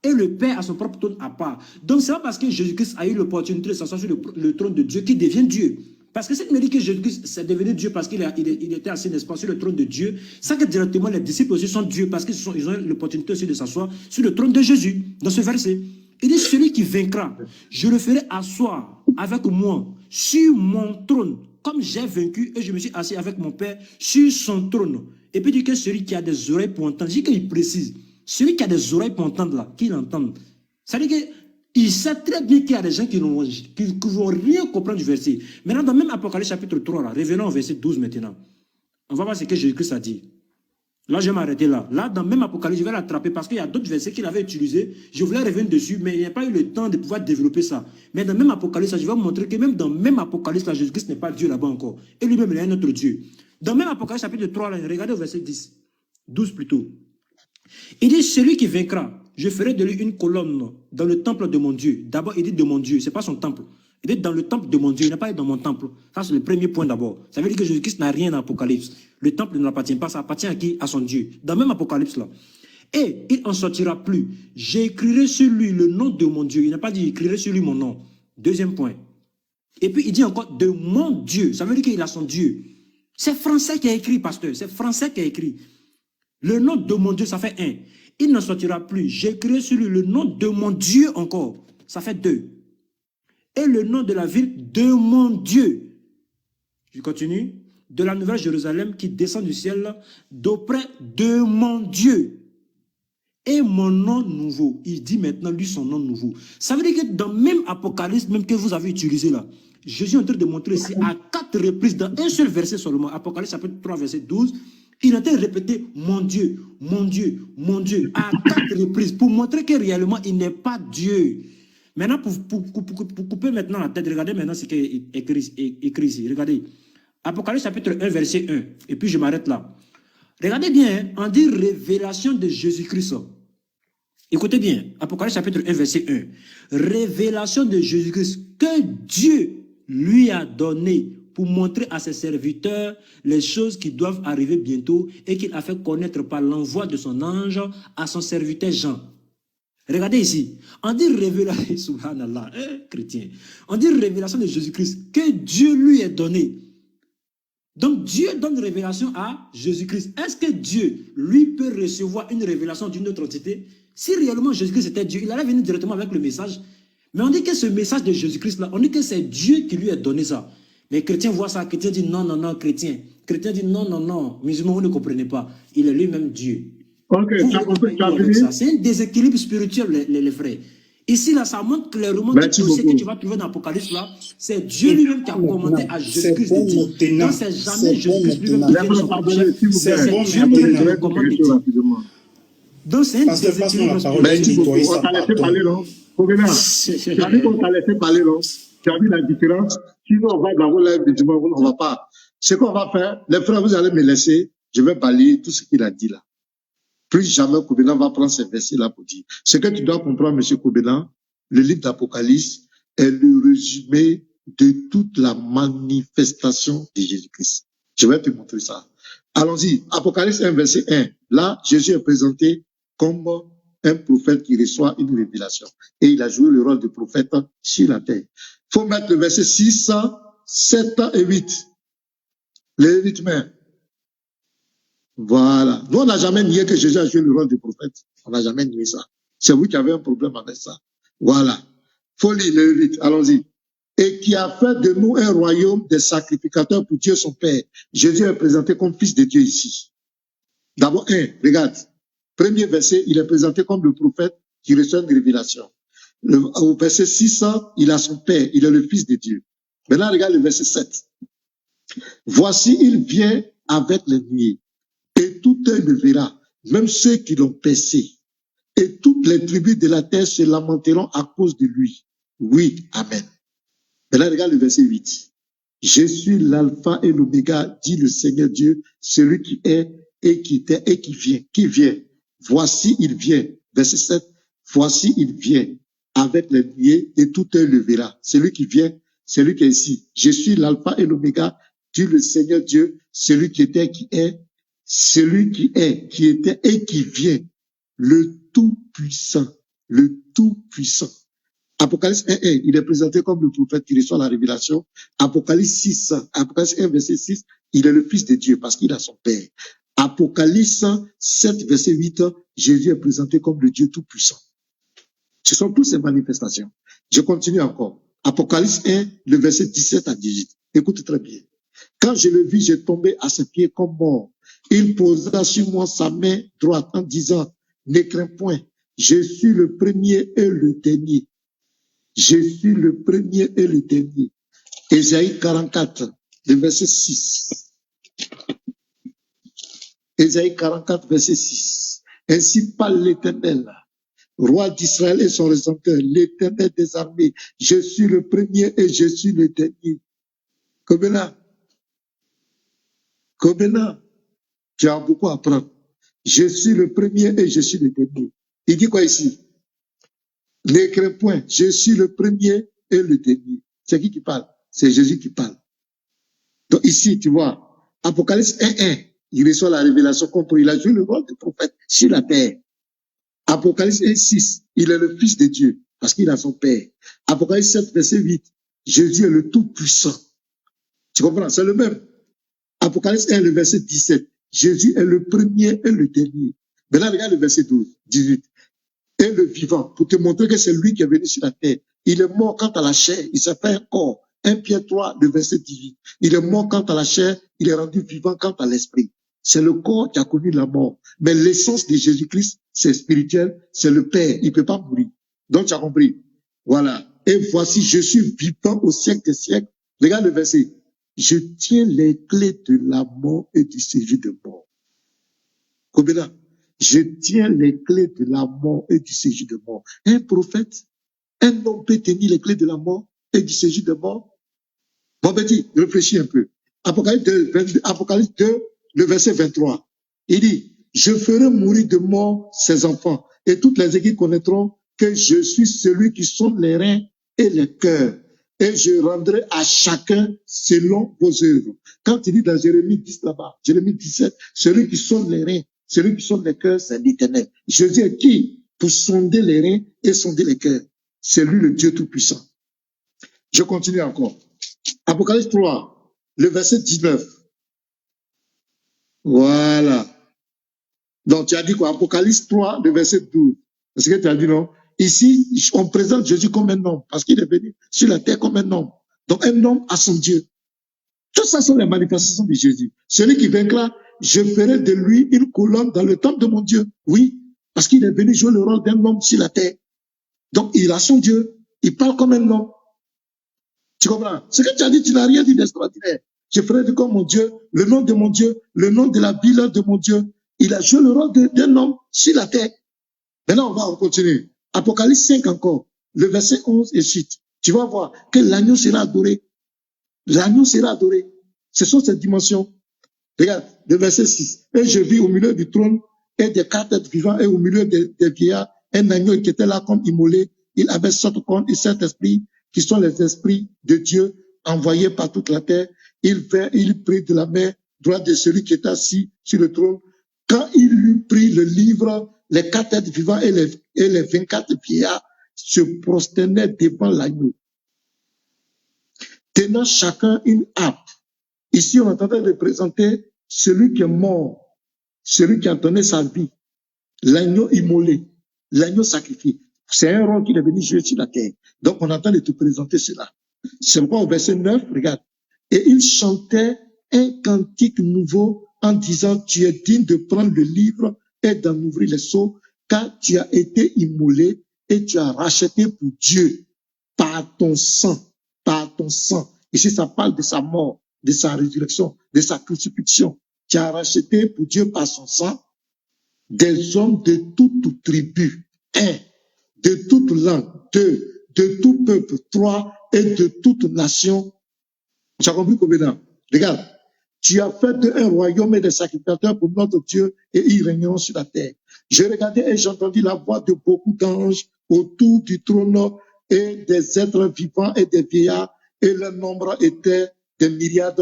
Speaker 2: et le Père a son propre trône à part. Donc c'est pas parce que Jésus-Christ a eu l'opportunité de s'asseoir sur le trône de Dieu qu'il devient Dieu. Parce que si tu me dis que Jésus-Christ s'est devenu Dieu parce qu'il était assis, n'est-ce pas, sur le trône de Dieu, ça que directement les disciples aussi sont Dieu parce qu'ils ont l'opportunité aussi de s'asseoir sur le trône de Jésus. Dans ce verset, il dit, celui qui vaincra, je le ferai asseoir avec moi sur mon trône, comme j'ai vaincu et je me suis assis avec mon Père sur son trône. Et puis il dit que celui qui a des oreilles pour entendre, je dis qu'il précise, celui qui a des oreilles pour entendre là, qu'il entende. Ça veut dire qu'il sait très bien qu'il y a des gens qui ne vont rien comprendre du verset. Maintenant, dans même Apocalypse chapitre 3, là, revenons au verset 12 maintenant. On va voir ce que Jésus-Christ a dit. Là, je vais m'arrêter là. Là, dans même Apocalypse, je vais l'attraper parce qu'il y a d'autres versets qu'il avait utilisés. Je voulais revenir dessus, mais il n'y a pas eu le temps de pouvoir développer ça. Mais dans même Apocalypse, je vais vous montrer que même dans même Apocalypse, là, Jésus-Christ n'est pas Dieu là-bas encore. Et lui-même, il est un autre Dieu. Dans même Apocalypse chapitre 3, là, regardez au verset 10. 12 plutôt. Il dit, celui qui vaincra, je ferai de lui une colonne dans le temple de mon Dieu. D'abord, il dit de mon Dieu, ce n'est pas son temple. Il est dans le temple de mon Dieu, il n'est pas dans mon temple. Ça, c'est le premier point d'abord. Ça veut dire que Jésus-Christ n'a rien dans l'Apocalypse. Le temple ne l'appartient pas, ça appartient à qui? À son Dieu. Dans le même Apocalypse là. Et il n'en sortira plus. J'écrirai sur lui le nom de mon Dieu. Il n'a pas dit j'écrirai sur lui mon nom. Deuxième point. Et puis il dit encore de mon Dieu. Ça veut dire qu'il a son Dieu. C'est français qui a écrit, pasteur. C'est français qui a écrit. Le nom de mon Dieu, ça fait un. Il n'en sortira plus. J'écrirai sur lui le nom de mon Dieu encore. Ça fait deux. Et le nom de la ville de mon Dieu. Je continue. De la nouvelle Jérusalem qui descend du ciel d'auprès de mon Dieu. Et mon nom nouveau. Il dit maintenant lui son nom nouveau. Ça veut dire que dans même Apocalypse, même que vous avez utilisé là, Jésus est en train de montrer ici à 4 reprises, dans un seul verset seulement, Apocalypse chapitre 3 verset 12, il est en train de répéter mon Dieu, mon Dieu, mon Dieu, à 4 reprises, pour montrer que réellement il n'est pas Dieu. Maintenant, pour couper maintenant la tête, regardez maintenant ce qui est écrit ici. Regardez. Apocalypse chapitre 1, verset 1. Et puis je m'arrête là. Regardez bien, hein, on dit révélation de Jésus-Christ. Écoutez bien, Apocalypse chapitre 1, verset 1. Révélation de Jésus-Christ que Dieu lui a donné pour montrer à ses serviteurs les choses qui doivent arriver bientôt et qu'il a fait connaître par l'envoi de son ange à son serviteur Jean. Regardez ici, on dit révélation, subhanallah, chrétien, on dit révélation de Jésus-Christ que Dieu lui a donné. Donc Dieu donne révélation à Jésus-Christ. Est-ce que Dieu, lui, peut recevoir une révélation d'une autre entité? Si réellement Jésus-Christ était Dieu, il allait venir directement avec le message. Mais on dit que ce message de Jésus-Christ-là, on dit que c'est Dieu qui lui a donné ça. Mais chrétien voit ça, chrétien dit non, non, non, chrétien. Chrétien dit non, non, non, musulman, vous ne comprenez pas. Il est lui-même Dieu.
Speaker 1: Ok,
Speaker 2: C'est un déséquilibre spirituel, les frères. Ici, là, ça montre clairement
Speaker 1: Merci
Speaker 2: que tout ce que
Speaker 1: beaucoup.
Speaker 2: tu vas trouver dans l'Apocalypse, là, c'est Dieu lui-même qui a commandé à Jésus-Christ de
Speaker 6: bon
Speaker 2: dire.
Speaker 6: maintenant.
Speaker 2: Donc, c'est jamais
Speaker 6: C'est bon
Speaker 2: Jésus-Christ lui-même
Speaker 6: maintenant.
Speaker 2: qui vient de
Speaker 1: Lève-le,
Speaker 2: son
Speaker 1: pardonnez,
Speaker 2: chef.
Speaker 1: s'il vous
Speaker 6: C'est
Speaker 1: plaît.
Speaker 6: bon
Speaker 2: Dieu
Speaker 6: maintenant.
Speaker 2: lui-même
Speaker 1: Je
Speaker 2: qui
Speaker 1: vais
Speaker 2: le
Speaker 1: dire
Speaker 2: commande de
Speaker 1: quelque chose
Speaker 2: dire.
Speaker 1: rapidement.
Speaker 2: Donc, c'est un
Speaker 6: Parce que
Speaker 2: des
Speaker 6: passe-moi la parole,
Speaker 1: Merci
Speaker 6: tu
Speaker 1: beaucoup.
Speaker 6: nettoies
Speaker 1: On
Speaker 6: ça,
Speaker 1: t'a laissé
Speaker 6: pardon.
Speaker 1: parler, non? Combien? Tu as dit qu'on t'a laissé parler, non? Tu as vu la différence? Sinon, on va dans vos lives du dimanche, on va pas. Ce qu'on va faire, les frères, vous allez me laisser, je vais balayer tout ce qu'il a dit là. Plus jamais Koubénan va prendre ces versets-là pour dire. Ce que tu dois comprendre, M. Koubénan, le livre d'Apocalypse est le résumé de toute la manifestation de Jésus-Christ. Je vais te montrer ça. Allons-y. Apocalypse 1, verset 1. Là, Jésus est présenté comme un prophète qui reçoit une révélation. Et il a joué le rôle de prophète sur la terre. Il faut mettre le verset 6, 7 et 8. Les 8 mains. Voilà. Nous, on n'a jamais nié que Jésus a joué le rôle de prophète. On n'a jamais nié ça. C'est vous qui avez un problème avec ça. Voilà. Faut lire le 8. Allons-y. Et qui a fait de nous un royaume des sacrificateurs pour Dieu son Père. Jésus est présenté comme fils de Dieu ici. D'abord, regarde. Premier verset, il est présenté comme le prophète qui reçoit une révélation. Au verset 6, il a son Père. Il est le fils de Dieu. Maintenant, regarde le verset 7. Voici, il vient avec les nuées. Et tout œil le verra, même ceux qui l'ont percé. Et toutes les tribus de la terre se lamenteront à cause de lui. Oui, amen. Maintenant, regarde le verset 8. Je suis l'alpha et l'oméga, dit le Seigneur Dieu, celui qui est et qui était et qui vient. Qui vient? Voici, il vient. Verset 7. Voici, il vient avec les nuées et tout œil le verra. Celui qui vient, celui qui est ici. Je suis l'alpha et l'oméga, dit le Seigneur Dieu, celui qui était, qui est, celui qui est, qui était et qui vient, le Tout-Puissant, le Tout-Puissant. Apocalypse 1, il est présenté comme le prophète qui reçoit la révélation. Apocalypse 6, Apocalypse 1, verset 6, il est le fils de Dieu parce qu'il a son Père. Apocalypse 7, verset 8, Jésus est présenté comme le Dieu Tout-Puissant. Ce sont toutes ces manifestations. Je continue encore. Apocalypse 1, le verset 17 à 18. Écoute très bien. Quand je le vis, j'ai tombé à ses pieds comme mort. Il posa sur moi sa main droite en disant, ne crains point, je suis le premier et le dernier. Je suis le premier et le dernier. Ésaïe 44, le verset 6. Ésaïe 44, verset 6. Ainsi parle l'Éternel, roi d'Israël et son Rédempteur, l'Éternel des armées. Je suis le premier et je suis le dernier. Combien tu as beaucoup à apprendre. Je suis le premier et je suis le dernier. Il dit quoi ici? Ne crains point, je suis le premier et le dernier. C'est qui parle? C'est Jésus qui parle. Donc ici, tu vois, Apocalypse 1, il reçoit la révélation compris. Il a joué le rôle de prophète sur la terre. Apocalypse 1, 6, il est le fils de Dieu parce qu'il a son Père. Apocalypse 7, verset 8, Jésus est le Tout-Puissant. Tu comprends? C'est le même. Apocalypse 1, le verset 17, Jésus est le premier et le dernier. Maintenant, regarde le verset 12, 18. Et le vivant, pour te montrer que c'est lui qui est venu sur la terre. Il est mort quant à la chair, il s'est fait un corps. 1 Pierre 3, le verset 18. Il est mort quant à la chair, il est rendu vivant quant à l'esprit. C'est le corps qui a connu la mort. Mais l'essence de Jésus-Christ, c'est spirituel, c'est le Père. Il ne peut pas mourir. Donc, tu as compris. Voilà. Et voici, je suis vivant au siècle des siècles. Regarde le verset. Je tiens les clés de la mort et du séjour de mort. Combien? Je tiens les clés de la mort et du séjour de mort. Un prophète, un homme peut tenir les clés de la mort et du séjour de mort. Bon, petit, réfléchis un peu. Apocalypse 2, le verset 23. Il dit, je ferai mourir de mort ses enfants et toutes les équipes connaîtront que je suis celui qui sonde les reins et les cœurs. Et je rendrai à chacun selon vos œuvres. Quand il dit dans Jérémie 10 là-bas, Jérémie 17, celui qui sonde les reins, celui qui sonde les cœurs, c'est l'Éternel. Jésus est qui? Pour sonder les reins et sonder les cœurs. C'est lui le Dieu Tout-Puissant. Je continue encore. Apocalypse 3, le verset 19. Voilà. Donc tu as dit quoi? Apocalypse 3, le verset 12. C'est ce que tu as dit, non? Ici, on présente Jésus comme un homme, parce qu'il est venu sur la terre comme un homme. Donc un homme a son Dieu. Tout ça sont les manifestations de Jésus. Celui qui vaincra, je ferai de lui une colonne dans le temple de mon Dieu. Oui, parce qu'il est venu jouer le rôle d'un homme sur la terre. Donc, il a son Dieu. Il parle comme un homme. Tu comprends? Ce que tu as dit, tu n'as rien dit d'extraordinaire. Je ferai de comme mon Dieu, le nom de mon Dieu, le nom de la ville de mon Dieu. Il a joué le rôle d'un homme sur la terre. Maintenant, on continue. Apocalypse 5 encore, le verset 11 et suite. Tu vas voir que l'agneau sera adoré. L'agneau sera adoré. Ce sont ces dimensions. Regarde, le verset 6. Et je vis au milieu du trône et des 4 êtres vivants et au milieu des vieillards un agneau qui était là comme immolé. Il avait 7 cornes et 7 esprits qui sont les esprits de Dieu envoyés par toute la terre. Il prit de la main droite de celui qui était assis sur le trône. Quand il lui prit le livre, les 4 êtres vivants et les 24 vieillards se prosternaient devant l'agneau, tenant chacun une harpe. Ici, on est en train de présenter celui qui est mort, celui qui a donné sa vie, l'agneau immolé, l'agneau sacrifié. C'est un rôle qu'il est venu jouer sur la terre. Donc, on est en train de te présenter cela. C'est pourquoi au verset 9, regarde. Et il chantait un cantique nouveau en disant, tu es digne de prendre le livre et d'en ouvrir les sceaux, car tu as été immolé et tu as racheté pour Dieu par ton sang, par ton sang. Ici, ça parle de sa mort, de sa résurrection, de sa crucifixion. Tu as racheté pour Dieu par son sang des hommes de toute tribu, 1, de toute langue, 2, de tout peuple, 3, et de toute nation. Tu as compris combien? Regarde, tu as fait un royaume et des sacrificateurs pour notre Dieu et ils régneront sur la terre. Je regardais et j'entendis la voix de beaucoup d'anges autour du trône et des êtres vivants et des vieillards, et leur nombre était des myriades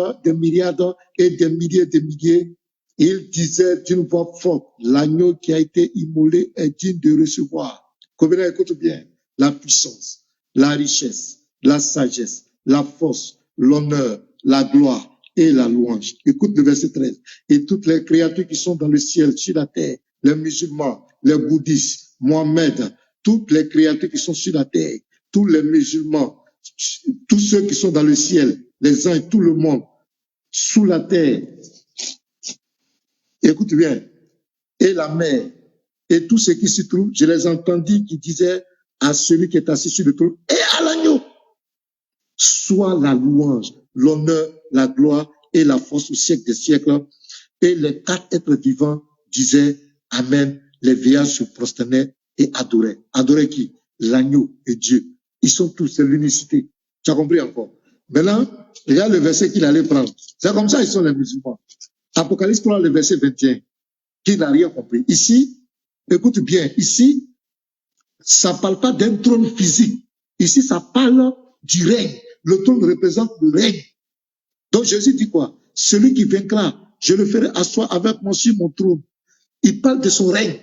Speaker 1: et des milliers de milliers. Il disait d'une voix forte, l'agneau qui a été immolé est digne de recevoir. Combien, écoute bien, la puissance, la richesse, la sagesse, la force, l'honneur, la gloire et la louange. Écoute le verset 13. Et toutes les créatures qui sont dans le ciel, sur la terre, les musulmans, les bouddhistes, Mohamed, toutes les créatures qui sont sur la terre, tous les musulmans, tous ceux qui sont dans le ciel, les anges, tout le monde, sous la terre. Écoute bien. Et la mer, et tout ce qui s'y trouve, je les entendis qui disaient à celui qui est assis sur le trône et à l'agneau, soit la louange, l'honneur, la gloire et la force au siècle des siècles. Et les 4 êtres vivants disaient Amen. Les vieillards se prosternaient et adoraient. Adoraient qui? L'agneau et Dieu. Ils sont tous, c'est l'unicité. Tu as compris encore? Maintenant, regarde le verset qu'il allait prendre. C'est comme ça ils sont les musulmans. Apocalypse 3, le verset 21. Qui n'a rien compris. Ici, écoute bien, ici, ça ne parle pas d'un trône physique. Ici, ça parle du règne. Le trône représente le règne. Donc Jésus dit quoi? Celui qui vaincra, je le ferai asseoir avec moi sur mon trône. Il parle de son règne.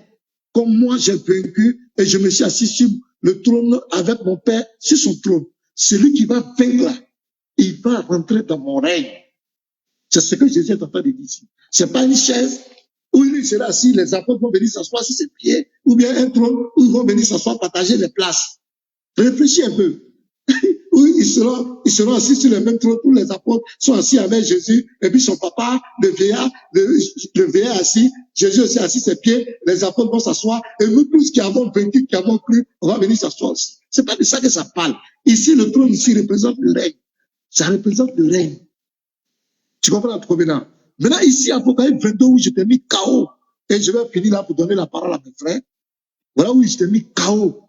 Speaker 1: Comme moi, j'ai vaincu et je me suis assis sur le trône avec mon Père sur son trône. Celui qui va vaincre, il va rentrer dans mon règne. C'est ce que Jésus est en train de dire ici. C'est pas une chaise où il sera assis, les apôtres vont venir s'asseoir sur ses pieds, ou bien un trône où ils vont venir s'asseoir, partager les places. Réfléchis un peu. Où ils seront assis sur le même trône, tous les apôtres sont assis avec Jésus, et puis son papa, le vieillard assis, Jésus aussi assis ses pieds, les apôtres vont s'asseoir, et nous tous qui avons vaincu, qui avons cru, on va venir s'asseoir aussi. C'est pas de ça que ça parle. Ici, le trône ici représente le règne. Ça représente le règne. Tu comprends la provenance? Maintenant, ici, Apocalypse 22, où je t'ai mis KO, et je vais finir là pour donner la parole à mes frères. Voilà où je t'ai mis KO.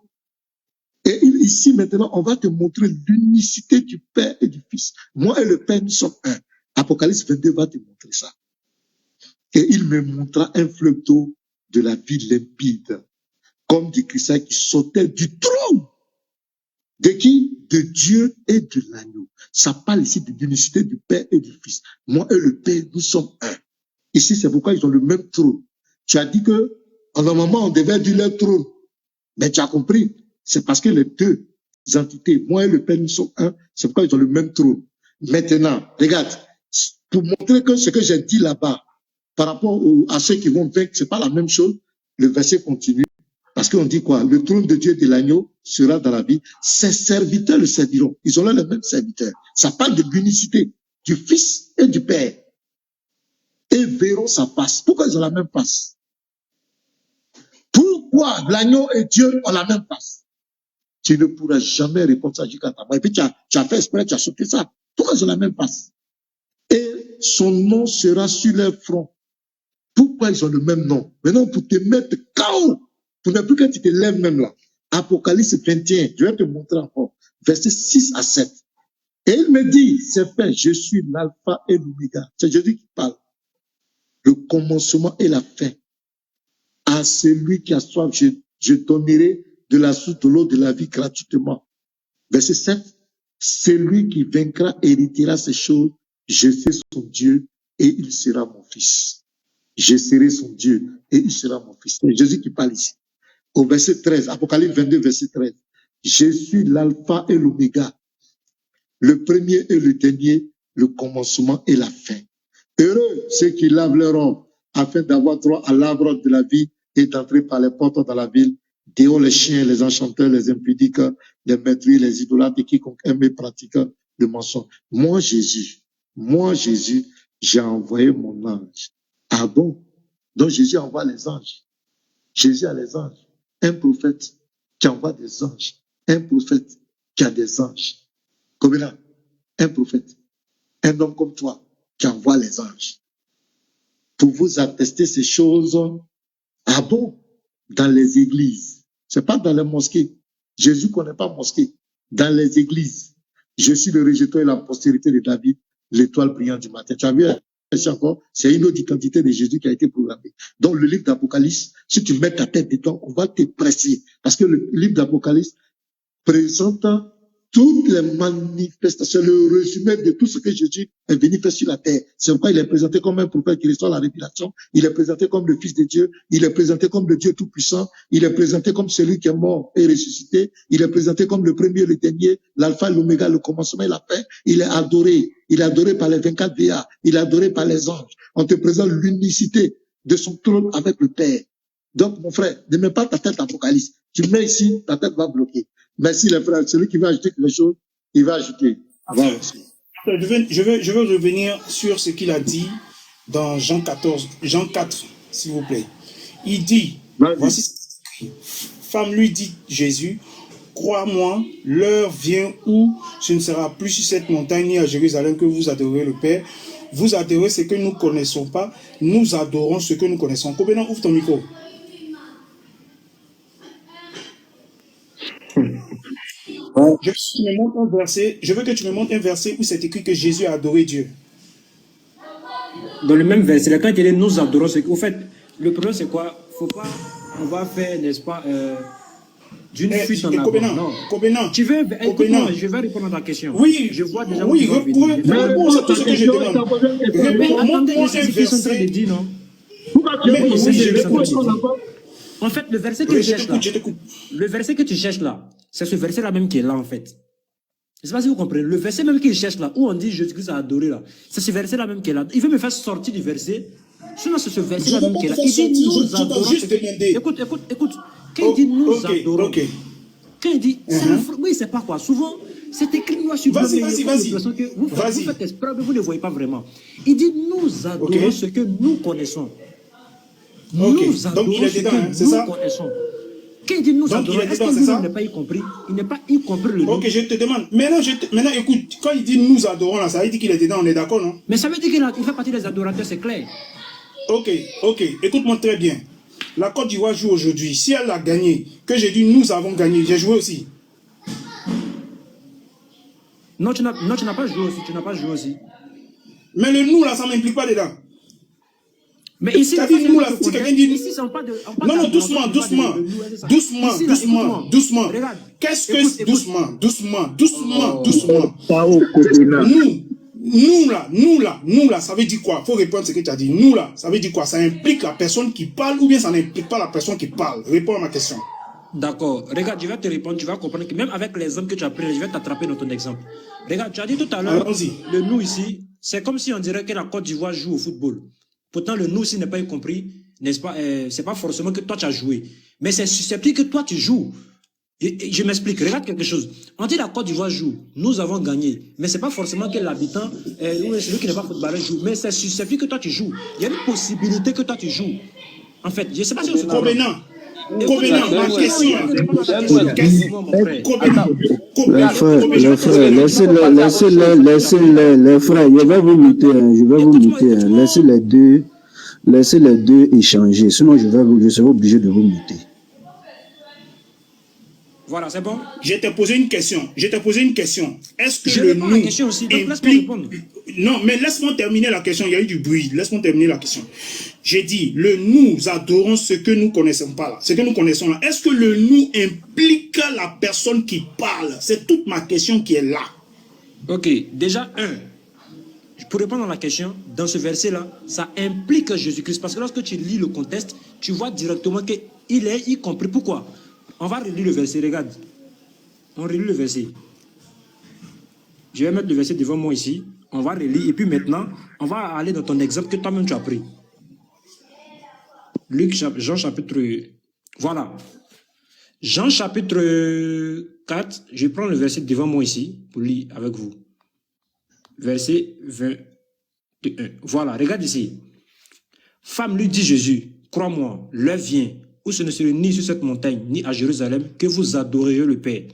Speaker 1: Et ici, maintenant, on va te montrer l'unicité du Père et du Fils. Moi et le Père, nous sommes un. Apocalypse 22 va te montrer ça. Et il me montra un fleuve d'eau de la vie limpide, comme du cristal qui sortait du trône. De qui? De Dieu et de l'agneau. Ça parle ici de l'unicité du Père et du Fils. Moi et le Père, nous sommes un. Ici, c'est pourquoi ils ont le même trône. Tu as dit que, normalement, on devait dire leur trône. Mais tu as compris. C'est parce que les deux entités, moi et le Père, nous sommes un. C'est pourquoi ils ont le même trône. Maintenant, regarde. Pour montrer que ce que j'ai dit là-bas, par rapport à ceux qui vont vaincre, c'est pas la même chose. Le verset continue. Parce qu'on dit quoi? Le trône de Dieu et de l'agneau sera dans la vie. Ses serviteurs le serviront. Ils ont là les mêmes serviteurs. Ça parle de l'unicité du Fils et du Père. Et verront sa face. Pourquoi ils ont la même face? Pourquoi l'agneau et Dieu ont la même face? tu ne pourras jamais répondre ça jusqu'à ta mort. Et puis tu as fait exprès, tu as sauté ça. Pourquoi je la même passe? Et son nom sera sur leur front. Pourquoi ils ont le même nom? Maintenant, pour te mettre KO, pour ne plus que tu te lèves même là. Apocalypse 21, je vais te montrer encore. Versets 6 à 7. Et il me dit, c'est fait, je suis l'alpha et l'oméga. C'est Jésus qui parle. Le commencement et la fin. À celui qui a soif, je donnerai de la source de l'eau de la vie gratuitement. Verset 7. Celui qui vaincra héritera ces choses. Je serai son Dieu et il sera mon fils. Je serai son Dieu et il sera mon fils. C'est Jésus qui parle ici. Au verset 13, Apocalypse 22, verset 13. Je suis l'alpha et l'oméga, le premier et le dernier, le commencement et la fin. Heureux ceux qui lavent leur robe afin d'avoir droit à l'arbre de la vie et d'entrer par les portes dans la ville. Dehors les chiens, les enchanteurs, les impudiques, les meurtriers, les idolâtres et quiconque aime et pratique le mensonge. Moi, Jésus, j'ai envoyé mon ange. Ah bon? Donc Jésus envoie les anges. Jésus a les anges. Un prophète qui envoie des anges. Un prophète qui a des anges. Combien? Un prophète. Un homme comme toi qui envoie les anges. Pour vous attester ces choses. Ah bon? Dans les églises. C'est pas dans les mosquées. Jésus ne connaît pas mosquée. Dans les églises. Je suis le rejeton et la postérité de David, l'étoile brillante du matin. Tu as vu encore? C'est une autre identité de Jésus qui a été programmée. Dans le livre d'Apocalypse, si tu mets ta tête dedans, on va te presser. Parce que le livre d'Apocalypse présente toutes les manifestations, le résumé de tout ce que Jésus est venu faire sur la terre. C'est pourquoi il est présenté comme un prophète qui reçoit la révélation. Il est présenté comme le Fils de Dieu. Il est présenté comme le Dieu Tout-Puissant. Il est présenté comme celui qui est mort et ressuscité. Il est présenté comme le premier et le dernier, l'alpha et l'oméga, le commencement et la fin. Il est adoré. Il est adoré par les 24 veillards. Il est adoré par les anges. On te présente l'unicité de son trône avec le Père. Donc, mon frère, ne mets pas ta tête d'Apocalypse. Tu mets ici, ta tête va bloquer. Merci les frères. Celui qui va ajouter quelque chose, il va ajouter.
Speaker 6: Je veux revenir sur ce qu'il a dit dans Jean 14, Jean 4, s'il vous plaît. Il dit, voici, femme lui dit Jésus, crois-moi, l'heure vient où ce ne sera plus sur cette montagne ni à Jérusalem que vous adorez le Père. Vous adorez ce que nous ne connaissons pas, nous adorons ce que nous connaissons. Kobena, ouvre ton micro. Je veux que tu me montres un verset où c'est écrit que Jésus a adoré Dieu.
Speaker 2: Dans le même verset, quand il dit nous adorons, c'est qu'au fait, le problème c'est quoi? Faut pas, on va faire, n'est-ce pas, d'une fuite en avant. Non. Tu veux, écoute-moi, je vais répondre à ta question.
Speaker 6: Oui,
Speaker 2: je vois déjà.
Speaker 6: Oui, réponds à tout ce que je demande.
Speaker 2: Réponds-moi c'est ce qu'ils sont en train de dire, non? En fait, le verset que tu cherches là, le verset que tu cherches là, c'est ce verset-là même qui est là, en fait. Je ne sais pas si vous comprenez. Le verset même qu'il cherche là, où on dit Jésus-Christ a adoré là, c'est ce verset-là même qui est là. Il veut me faire sortir du verset. Sinon, c'est ce verset-là même qui est là. Il dit nous adorons. Écoute. Quand il dit nous adorons, quand il dit, oui, c'est pas quoi. Souvent, c'est écrit noir sur blanc.
Speaker 6: Vas-y.
Speaker 2: Vous faites exprès, mais vous ne le voyez pas vraiment. Il dit nous adorons ce que nous connaissons. Nous adorons ce que nous connaissons. Quand il dit nous adorons, est-ce que lui n'a pas y compris? Il n'a pas y compris le nom.
Speaker 6: Ok, je te demande. Maintenant, écoute, quand il dit nous adorons, là, ça veut dire qu'il est dedans, on est d'accord, non?
Speaker 2: Mais ça veut dire qu'il fait partie des adorateurs, c'est clair.
Speaker 6: Ok. Écoute-moi très bien. La Côte d'Ivoire joue aujourd'hui. Si elle a gagné, que j'ai dit nous avons gagné, j'ai joué aussi.
Speaker 2: Non, tu n'as pas joué aussi.
Speaker 6: Mais le nous, là, ça ne m'implique pas dedans.
Speaker 2: Mais ici,
Speaker 6: nous, là, si quelqu'un dit...
Speaker 2: Ici, on parle de...
Speaker 6: Non, doucement. Qu'est-ce que... Doucement. Nous là, ça veut dire quoi? Il faut répondre à ce que tu as dit. Nous là, ça veut dire quoi? Ça implique la personne qui parle ou bien ça n'implique pas la personne qui parle? Réponds à ma question.
Speaker 2: D'accord. Regarde, je vais te répondre, tu vas comprendre que même avec l'exemple que tu as pris, je vais t'attraper dans ton exemple. Regarde, tu as dit tout à l'heure, le nous ici, c'est comme si on dirait que la Côte d'Ivoire joue au football. Pourtant, le nous ici n'est pas y compris, n'est-ce pas? C'est pas forcément que toi tu as joué, mais c'est susceptible que toi tu joues. Et je m'explique, regarde quelque chose. On dit la Côte d'Ivoire joue, nous avons gagné, mais c'est pas forcément que l'habitant, celui qui n'est pas footballeur joue, mais c'est susceptible que toi tu joues. Il y a une possibilité que toi tu joues. En fait, je sais pas si on se comprend.
Speaker 6: Covenant, ma question.
Speaker 3: Les frères, je vais vous muter, laissez les deux échanger, sinon je serai obligé de vous muter.
Speaker 2: Voilà, c'est bon.
Speaker 6: Je t'ai posé une question. Est-ce que le nous implique... Non, mais laisse-moi terminer la question. Il y a eu du bruit. Laisse-moi terminer la question. J'ai dit, le nous adorons ce que nous connaissons pas là. Ce que nous connaissons là. Est-ce que le nous implique la personne qui parle? C'est toute ma question qui est là.
Speaker 2: Ok, déjà, pour répondre à la question, dans ce verset-là, ça implique Jésus-Christ. Parce que lorsque tu lis le contexte, tu vois directement qu'il est y compris. Pourquoi? On va relire le verset, regarde. On relit le verset. Je vais mettre le verset devant moi ici. On va relire. Et puis maintenant, on va aller dans ton exemple que toi-même tu as pris. Jean chapitre... Voilà. Jean chapitre 4. Je prends le verset devant moi ici pour lire avec vous. Verset 21. Voilà, regarde ici. Femme, lui dit Jésus, crois-moi, l'heure vient où ce ne serait ni sur cette montagne, ni à Jérusalem, que vous adorerez le Père.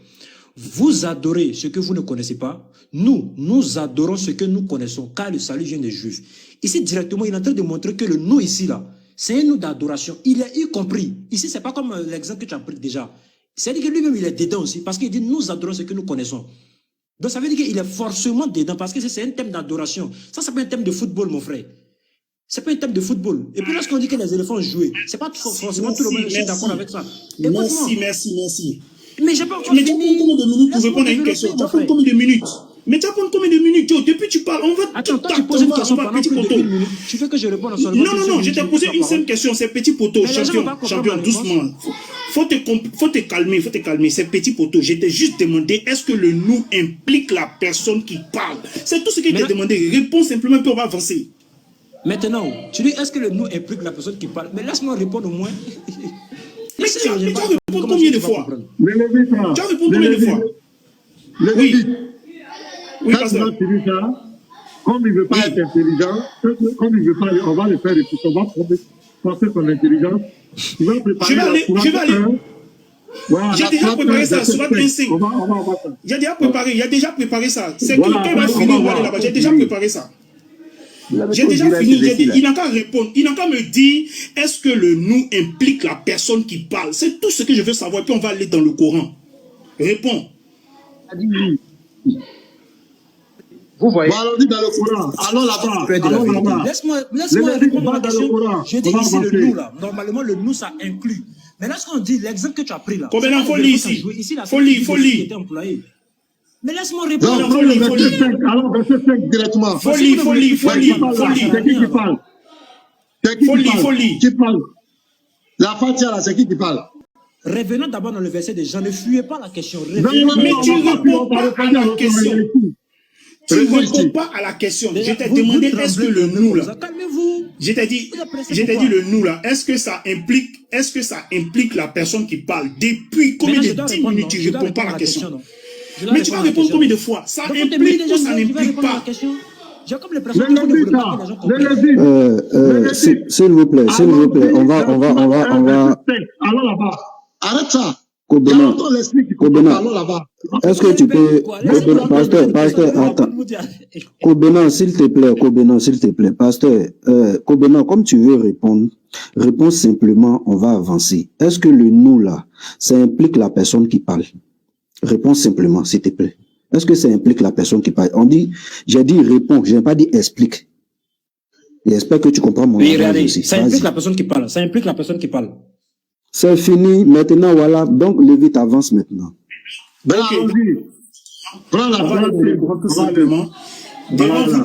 Speaker 2: Vous adorez ce que vous ne connaissez pas. Nous adorons ce que nous connaissons, car le salut vient des Juifs. Ici, directement, il est en train de montrer que le nous ici, là, c'est un nous d'adoration. Il est y compris. Ici, c'est pas comme l'exemple que tu as pris déjà. C'est-à-dire que lui-même, il est dedans aussi, parce qu'il dit, nous adorons ce que nous connaissons. Donc, ça veut dire qu'il est forcément dedans, parce que c'est un thème d'adoration. Ça, c'est pas un thème de football, mon frère. C'est pas un thème de football. Et puis lorsqu'on dit que les éléphants jouaient, c'est pas forcément tout le monde qui est d'accord avec ça.
Speaker 6: Merci.
Speaker 2: Mais j'ai pas encore
Speaker 6: fini. Mais tu as combien de minutes pour répondre à une question? Tu as combien de minutes? Mais tu as combien de minutes? Depuis tu parles, on va...
Speaker 2: Attends, toi tu poses une question pendant plus de 1 minute. Tu veux que je réponde seulement?
Speaker 6: Non, je t'ai posé une simple question. C'est petit poteau, champion, doucement. Faut te calmer. C'est petit poteau. Je t'ai juste demandé, est-ce que le nous implique la personne qui parle? C'est tout ce que je t'ai demandé. Réponds simplement, puis on va avancer.
Speaker 2: Maintenant, tu dis, est-ce que le nous implique la personne qui parle? Mais laisse-moi répondre au moins.
Speaker 6: Mais tu as répondu combien de fois? Tu as répondu combien de fois?
Speaker 1: Oui, parce que comme il ne veut pas être intelligent, comme il ne veut pas, on va le faire et puis on va penser son intelligence. Il va préparer
Speaker 6: je vais aller. Voilà, j'ai déjà préparé ça, sur votre instinct. J'ai déjà préparé ça. C'est quand il va finir, on va aller là-bas. J'ai déjà préparé ça. J'ai déjà fini, il n'a qu'à répondre, il n'a qu'à me dire, est-ce que le nous implique la personne qui parle? C'est tout ce que je veux savoir, puis on va aller dans le Coran. Réponds.
Speaker 1: Vous voyez? Bon, allons-y dans le Coran, allons là-bas.
Speaker 2: Laisse-moi répondre à la question. Je dis ici le nous là, normalement le nous ça inclut. Mais lorsqu'on dit l'exemple que tu as pris là,
Speaker 6: combien il faut lire ici? Faut lire.
Speaker 2: Mais laisse-moi répondre.
Speaker 1: Non, le verset 5. Alors, verset 5 directement.
Speaker 6: Faut lire.
Speaker 1: C'est qui parle? Qui parle? La Fatia là, c'est qui parle?
Speaker 2: Revenons d'abord dans le verset de Jean. Ne fuyez pas la question.
Speaker 6: Mais tu ne réponds pas à la question. Tu ne réponds pas à la question. Je t'ai demandé, est-ce que le nous là,
Speaker 2: calmez-vous.
Speaker 6: Je t'ai dit le nous là, est-ce que ça implique la personne qui parle? Depuis combien de 10 minutes tu ne réponds pas à la question? Mais tu vas répondre combien de fois? Ça implique ou ça n'implique pas?
Speaker 2: J'ai comme l'impression que vous ne voulez pas que les gens comprennent.
Speaker 3: S'il vous plaît, on va.
Speaker 1: Allons là-bas. Arrête ça.
Speaker 3: Kobena, est-ce que tu peux, pasteur, attends. Kobena, s'il te plaît, pasteur, Kobena, comme tu veux répondre, réponds simplement, on va avancer. Est-ce que le nous là, ça implique la personne qui parle? Réponds simplement, s'il te plaît. Est-ce que ça implique la personne qui parle? J'ai dit réponds, je n'ai pas dit explique. J'espère que tu comprends mon langage aussi.
Speaker 2: Ça implique la personne qui parle.
Speaker 3: C'est fini, maintenant, voilà. Donc, Lévite avance maintenant.
Speaker 1: Ben, allons-y. Prends la parole,
Speaker 6: tout simplement. Devant vous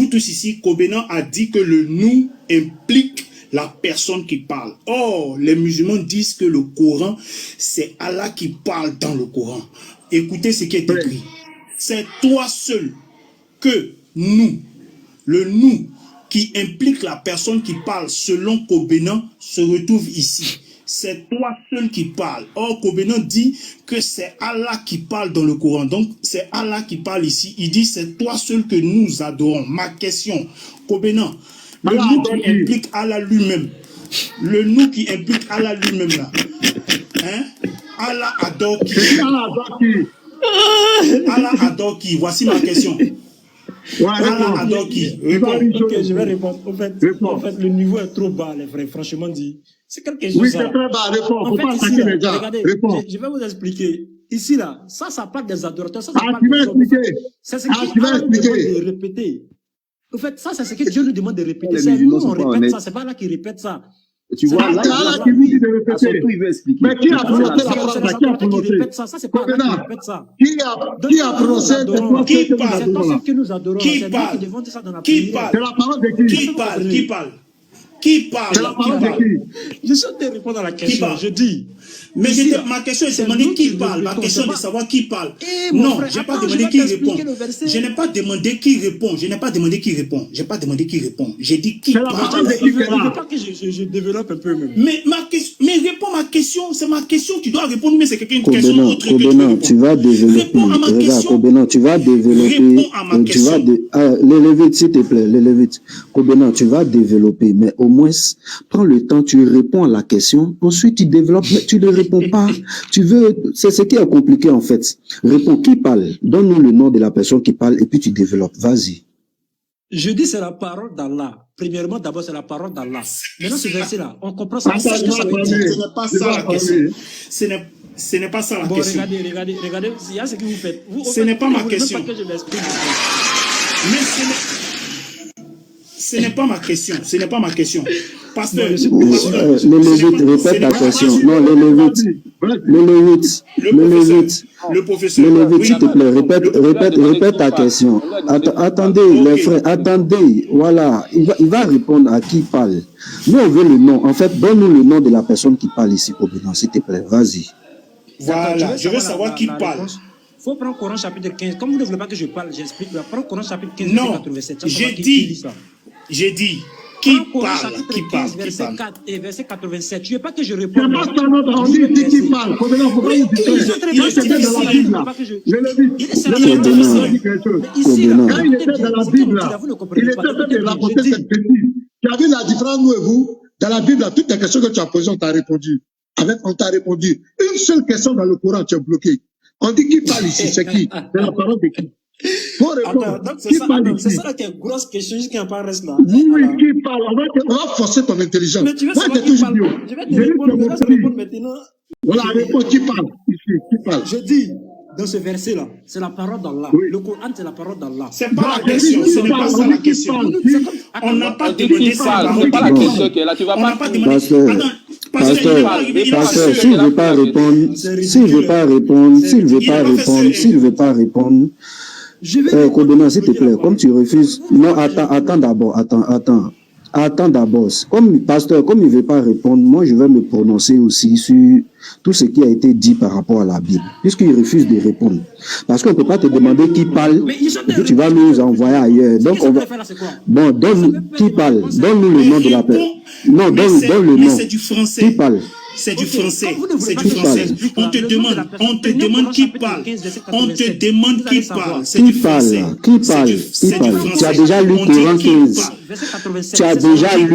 Speaker 6: tous ici, Kobena a dit que le nous implique la personne qui parle. Or, les musulmans disent que le Coran, c'est Allah qui parle dans le Coran. Écoutez ce qui est écrit. C'est toi seul que nous, le nous, qui implique la personne qui parle, selon Kobena, se retrouve ici. C'est toi seul qui parle. Or, Kobena dit que c'est Allah qui parle dans le Coran. Donc, c'est Allah qui parle ici. Il dit, c'est toi seul que nous adorons. Ma question, Kobena, le nous qui implique Allah lui-même, Le nous qui implique Allah lui-même là. Hein? Allah adore qui? Allah adore qui? Voici ma question. Allah adore qui?
Speaker 2: Ok, je vais répondre. En fait, le niveau est trop bas, les frères. Franchement dit. C'est quelque chose.
Speaker 1: Oui, c'est très bas. Réponds. Faut pas attaquer les gars.
Speaker 2: Regardez, je vais vous expliquer. Ici, là, ça parle des adorateurs. Ça
Speaker 1: tu vas expliquer.
Speaker 2: C'est ce que Dieu nous demande de répéter. En fait, ça, c'est ce que Dieu nous demande de répéter. C'est nous, on répète ça. C'est pas là qui répète ça.
Speaker 7: Tu vois, là,
Speaker 1: qui vous dit de répéter.
Speaker 7: il veut expliquer.
Speaker 1: Mais qui a prononcé la parole? Qui a prononcé?
Speaker 2: Ça, c'est pas là qui répète ça.
Speaker 1: Qui a prononcé?
Speaker 6: Qui parle?
Speaker 2: C'est pas ceux que nous adorons.
Speaker 6: Qui parle?
Speaker 1: C'est la parole de qui?
Speaker 6: Qui parle? Qui parle? Qui parle?
Speaker 1: C'est la parole de qui?
Speaker 2: Je suis en train de répondre à la question. Je dis.
Speaker 6: Mais ma question est demandée qui parle. Ma question est de savoir qui parle. Non, je n'ai pas demandé qui répond. Je n'ai pas demandé qui répond. Je n'ai pas demandé qui répond. Je n'ai pas demandé qui répond. J'ai dit qui parle.
Speaker 2: Il ne veut pas que je développe un peu même.
Speaker 6: Mais réponds ma question. C'est ma question. Tu dois répondre. Mais c'est une question autre que
Speaker 3: Kobenon, tu vas développer.
Speaker 6: Réponds à ma
Speaker 3: Regarde,
Speaker 6: question.
Speaker 3: Kobenon, tu vas développer.
Speaker 6: Réponds à ma question.
Speaker 3: Les Lévites, s'il te plaît, les Lévites. Kobenon, tu vas développer, mais au moins, prends le temps, tu réponds à la question. Ensuite, tu développes, mais tu ne réponds pas. Tu veux, c'est ce qui est compliqué en fait. Réponds, qui parle? Donne-nous le nom de la personne qui parle et puis tu développes. Vas-y.
Speaker 2: Je dis c'est la parole d'Allah. Premièrement, d'abord, c'est la parole d'Allah. Maintenant, ce verset-là, on comprend ça.
Speaker 6: Ce n'est pas ça la question. Ce n'est pas ça la question.
Speaker 2: Regardez, il y a ce que vous faites.
Speaker 6: Ce n'est pas ma question.
Speaker 2: Pas que je m'exprime.
Speaker 6: Mais ce n'est pas ma question. Ce n'est pas ma question. Pasteur,
Speaker 3: les Lévites, répète ta question. Non, les Lévites.
Speaker 6: Le professeur.
Speaker 3: Les Lévites, s'il te plaît, répète ta question. Attendez, les frères, attendez. Voilà, il va répondre à qui parle. Nous, on veut le nom. En fait, donne-nous le nom de la personne qui parle ici, Kobenon, s'il te plaît. Vas-y.
Speaker 6: Voilà, je veux savoir qui parle.
Speaker 2: Il faut prendre Coran chapitre 15. Comme vous ne voulez pas que je parle, j'explique. Prends Coran chapitre 15,
Speaker 6: non,
Speaker 2: verset 87.
Speaker 6: J'ai dit, qui parle, qui parle,
Speaker 2: verset 4 et verset 87. Tu veux pas que je réponde?
Speaker 1: C'est pas ça notre envie, c'est qui parle. Kobenon, faut pas hésiter. Il était dans la Bible, là. Je le dis. Quand il était dans la Bible, là, il était en train de raconter cette bêtise. Tu as vu la différence, nous et vous? Dans la Bible, là, toutes les questions que tu as posées, on t'a répondu. On t'a répondu. Une seule question dans le Coran, tu es bloqué. On dit qui parle ici, c'est qui? C'est la parole de qui? Faut répondre.
Speaker 2: C'est ça là qui est une grosse question, juste qu'il n'y a pas reste là.
Speaker 1: Oui, qui parle? On va forcer ton intelligence.
Speaker 2: Mais tu veux savoir qui parle? Je vais te répondre maintenant.
Speaker 1: Voilà, réponds, qui parle ici? Qui parle?
Speaker 2: Je dis, dans ce verset-là, c'est la parole d'Allah.
Speaker 1: Oui.
Speaker 2: Le Coran, c'est la parole d'Allah.
Speaker 6: C'est pas la question, ce n'est pas ça la question. On n'a pas demandé ça.
Speaker 7: C'est pas la question qui est là. Tu vas pas
Speaker 3: Pasteur, s'il ne veut pas répondre, Kobenon, s'il te plaît, comme tu refuses, non, attends d'abord. Comme pasteur, comme il ne veut pas répondre, moi je vais me prononcer aussi sur tout ce qui a été dit par rapport à la Bible, puisqu'il refuse de répondre. Parce qu'on ne peut pas te demander qui parle, et puis tu vas nous envoyer ailleurs. Donc on va. Bon, donne qui parle, donne-nous le nom de la personne. Non, donne le nom.
Speaker 6: C'est du français.
Speaker 3: Qui parle?
Speaker 6: C'est du français. C'est du français. On te demande qui parle. On te demande qui parle. C'est du français.
Speaker 3: Qui parle? Tu as déjà lu Coran 15. Tu as déjà lu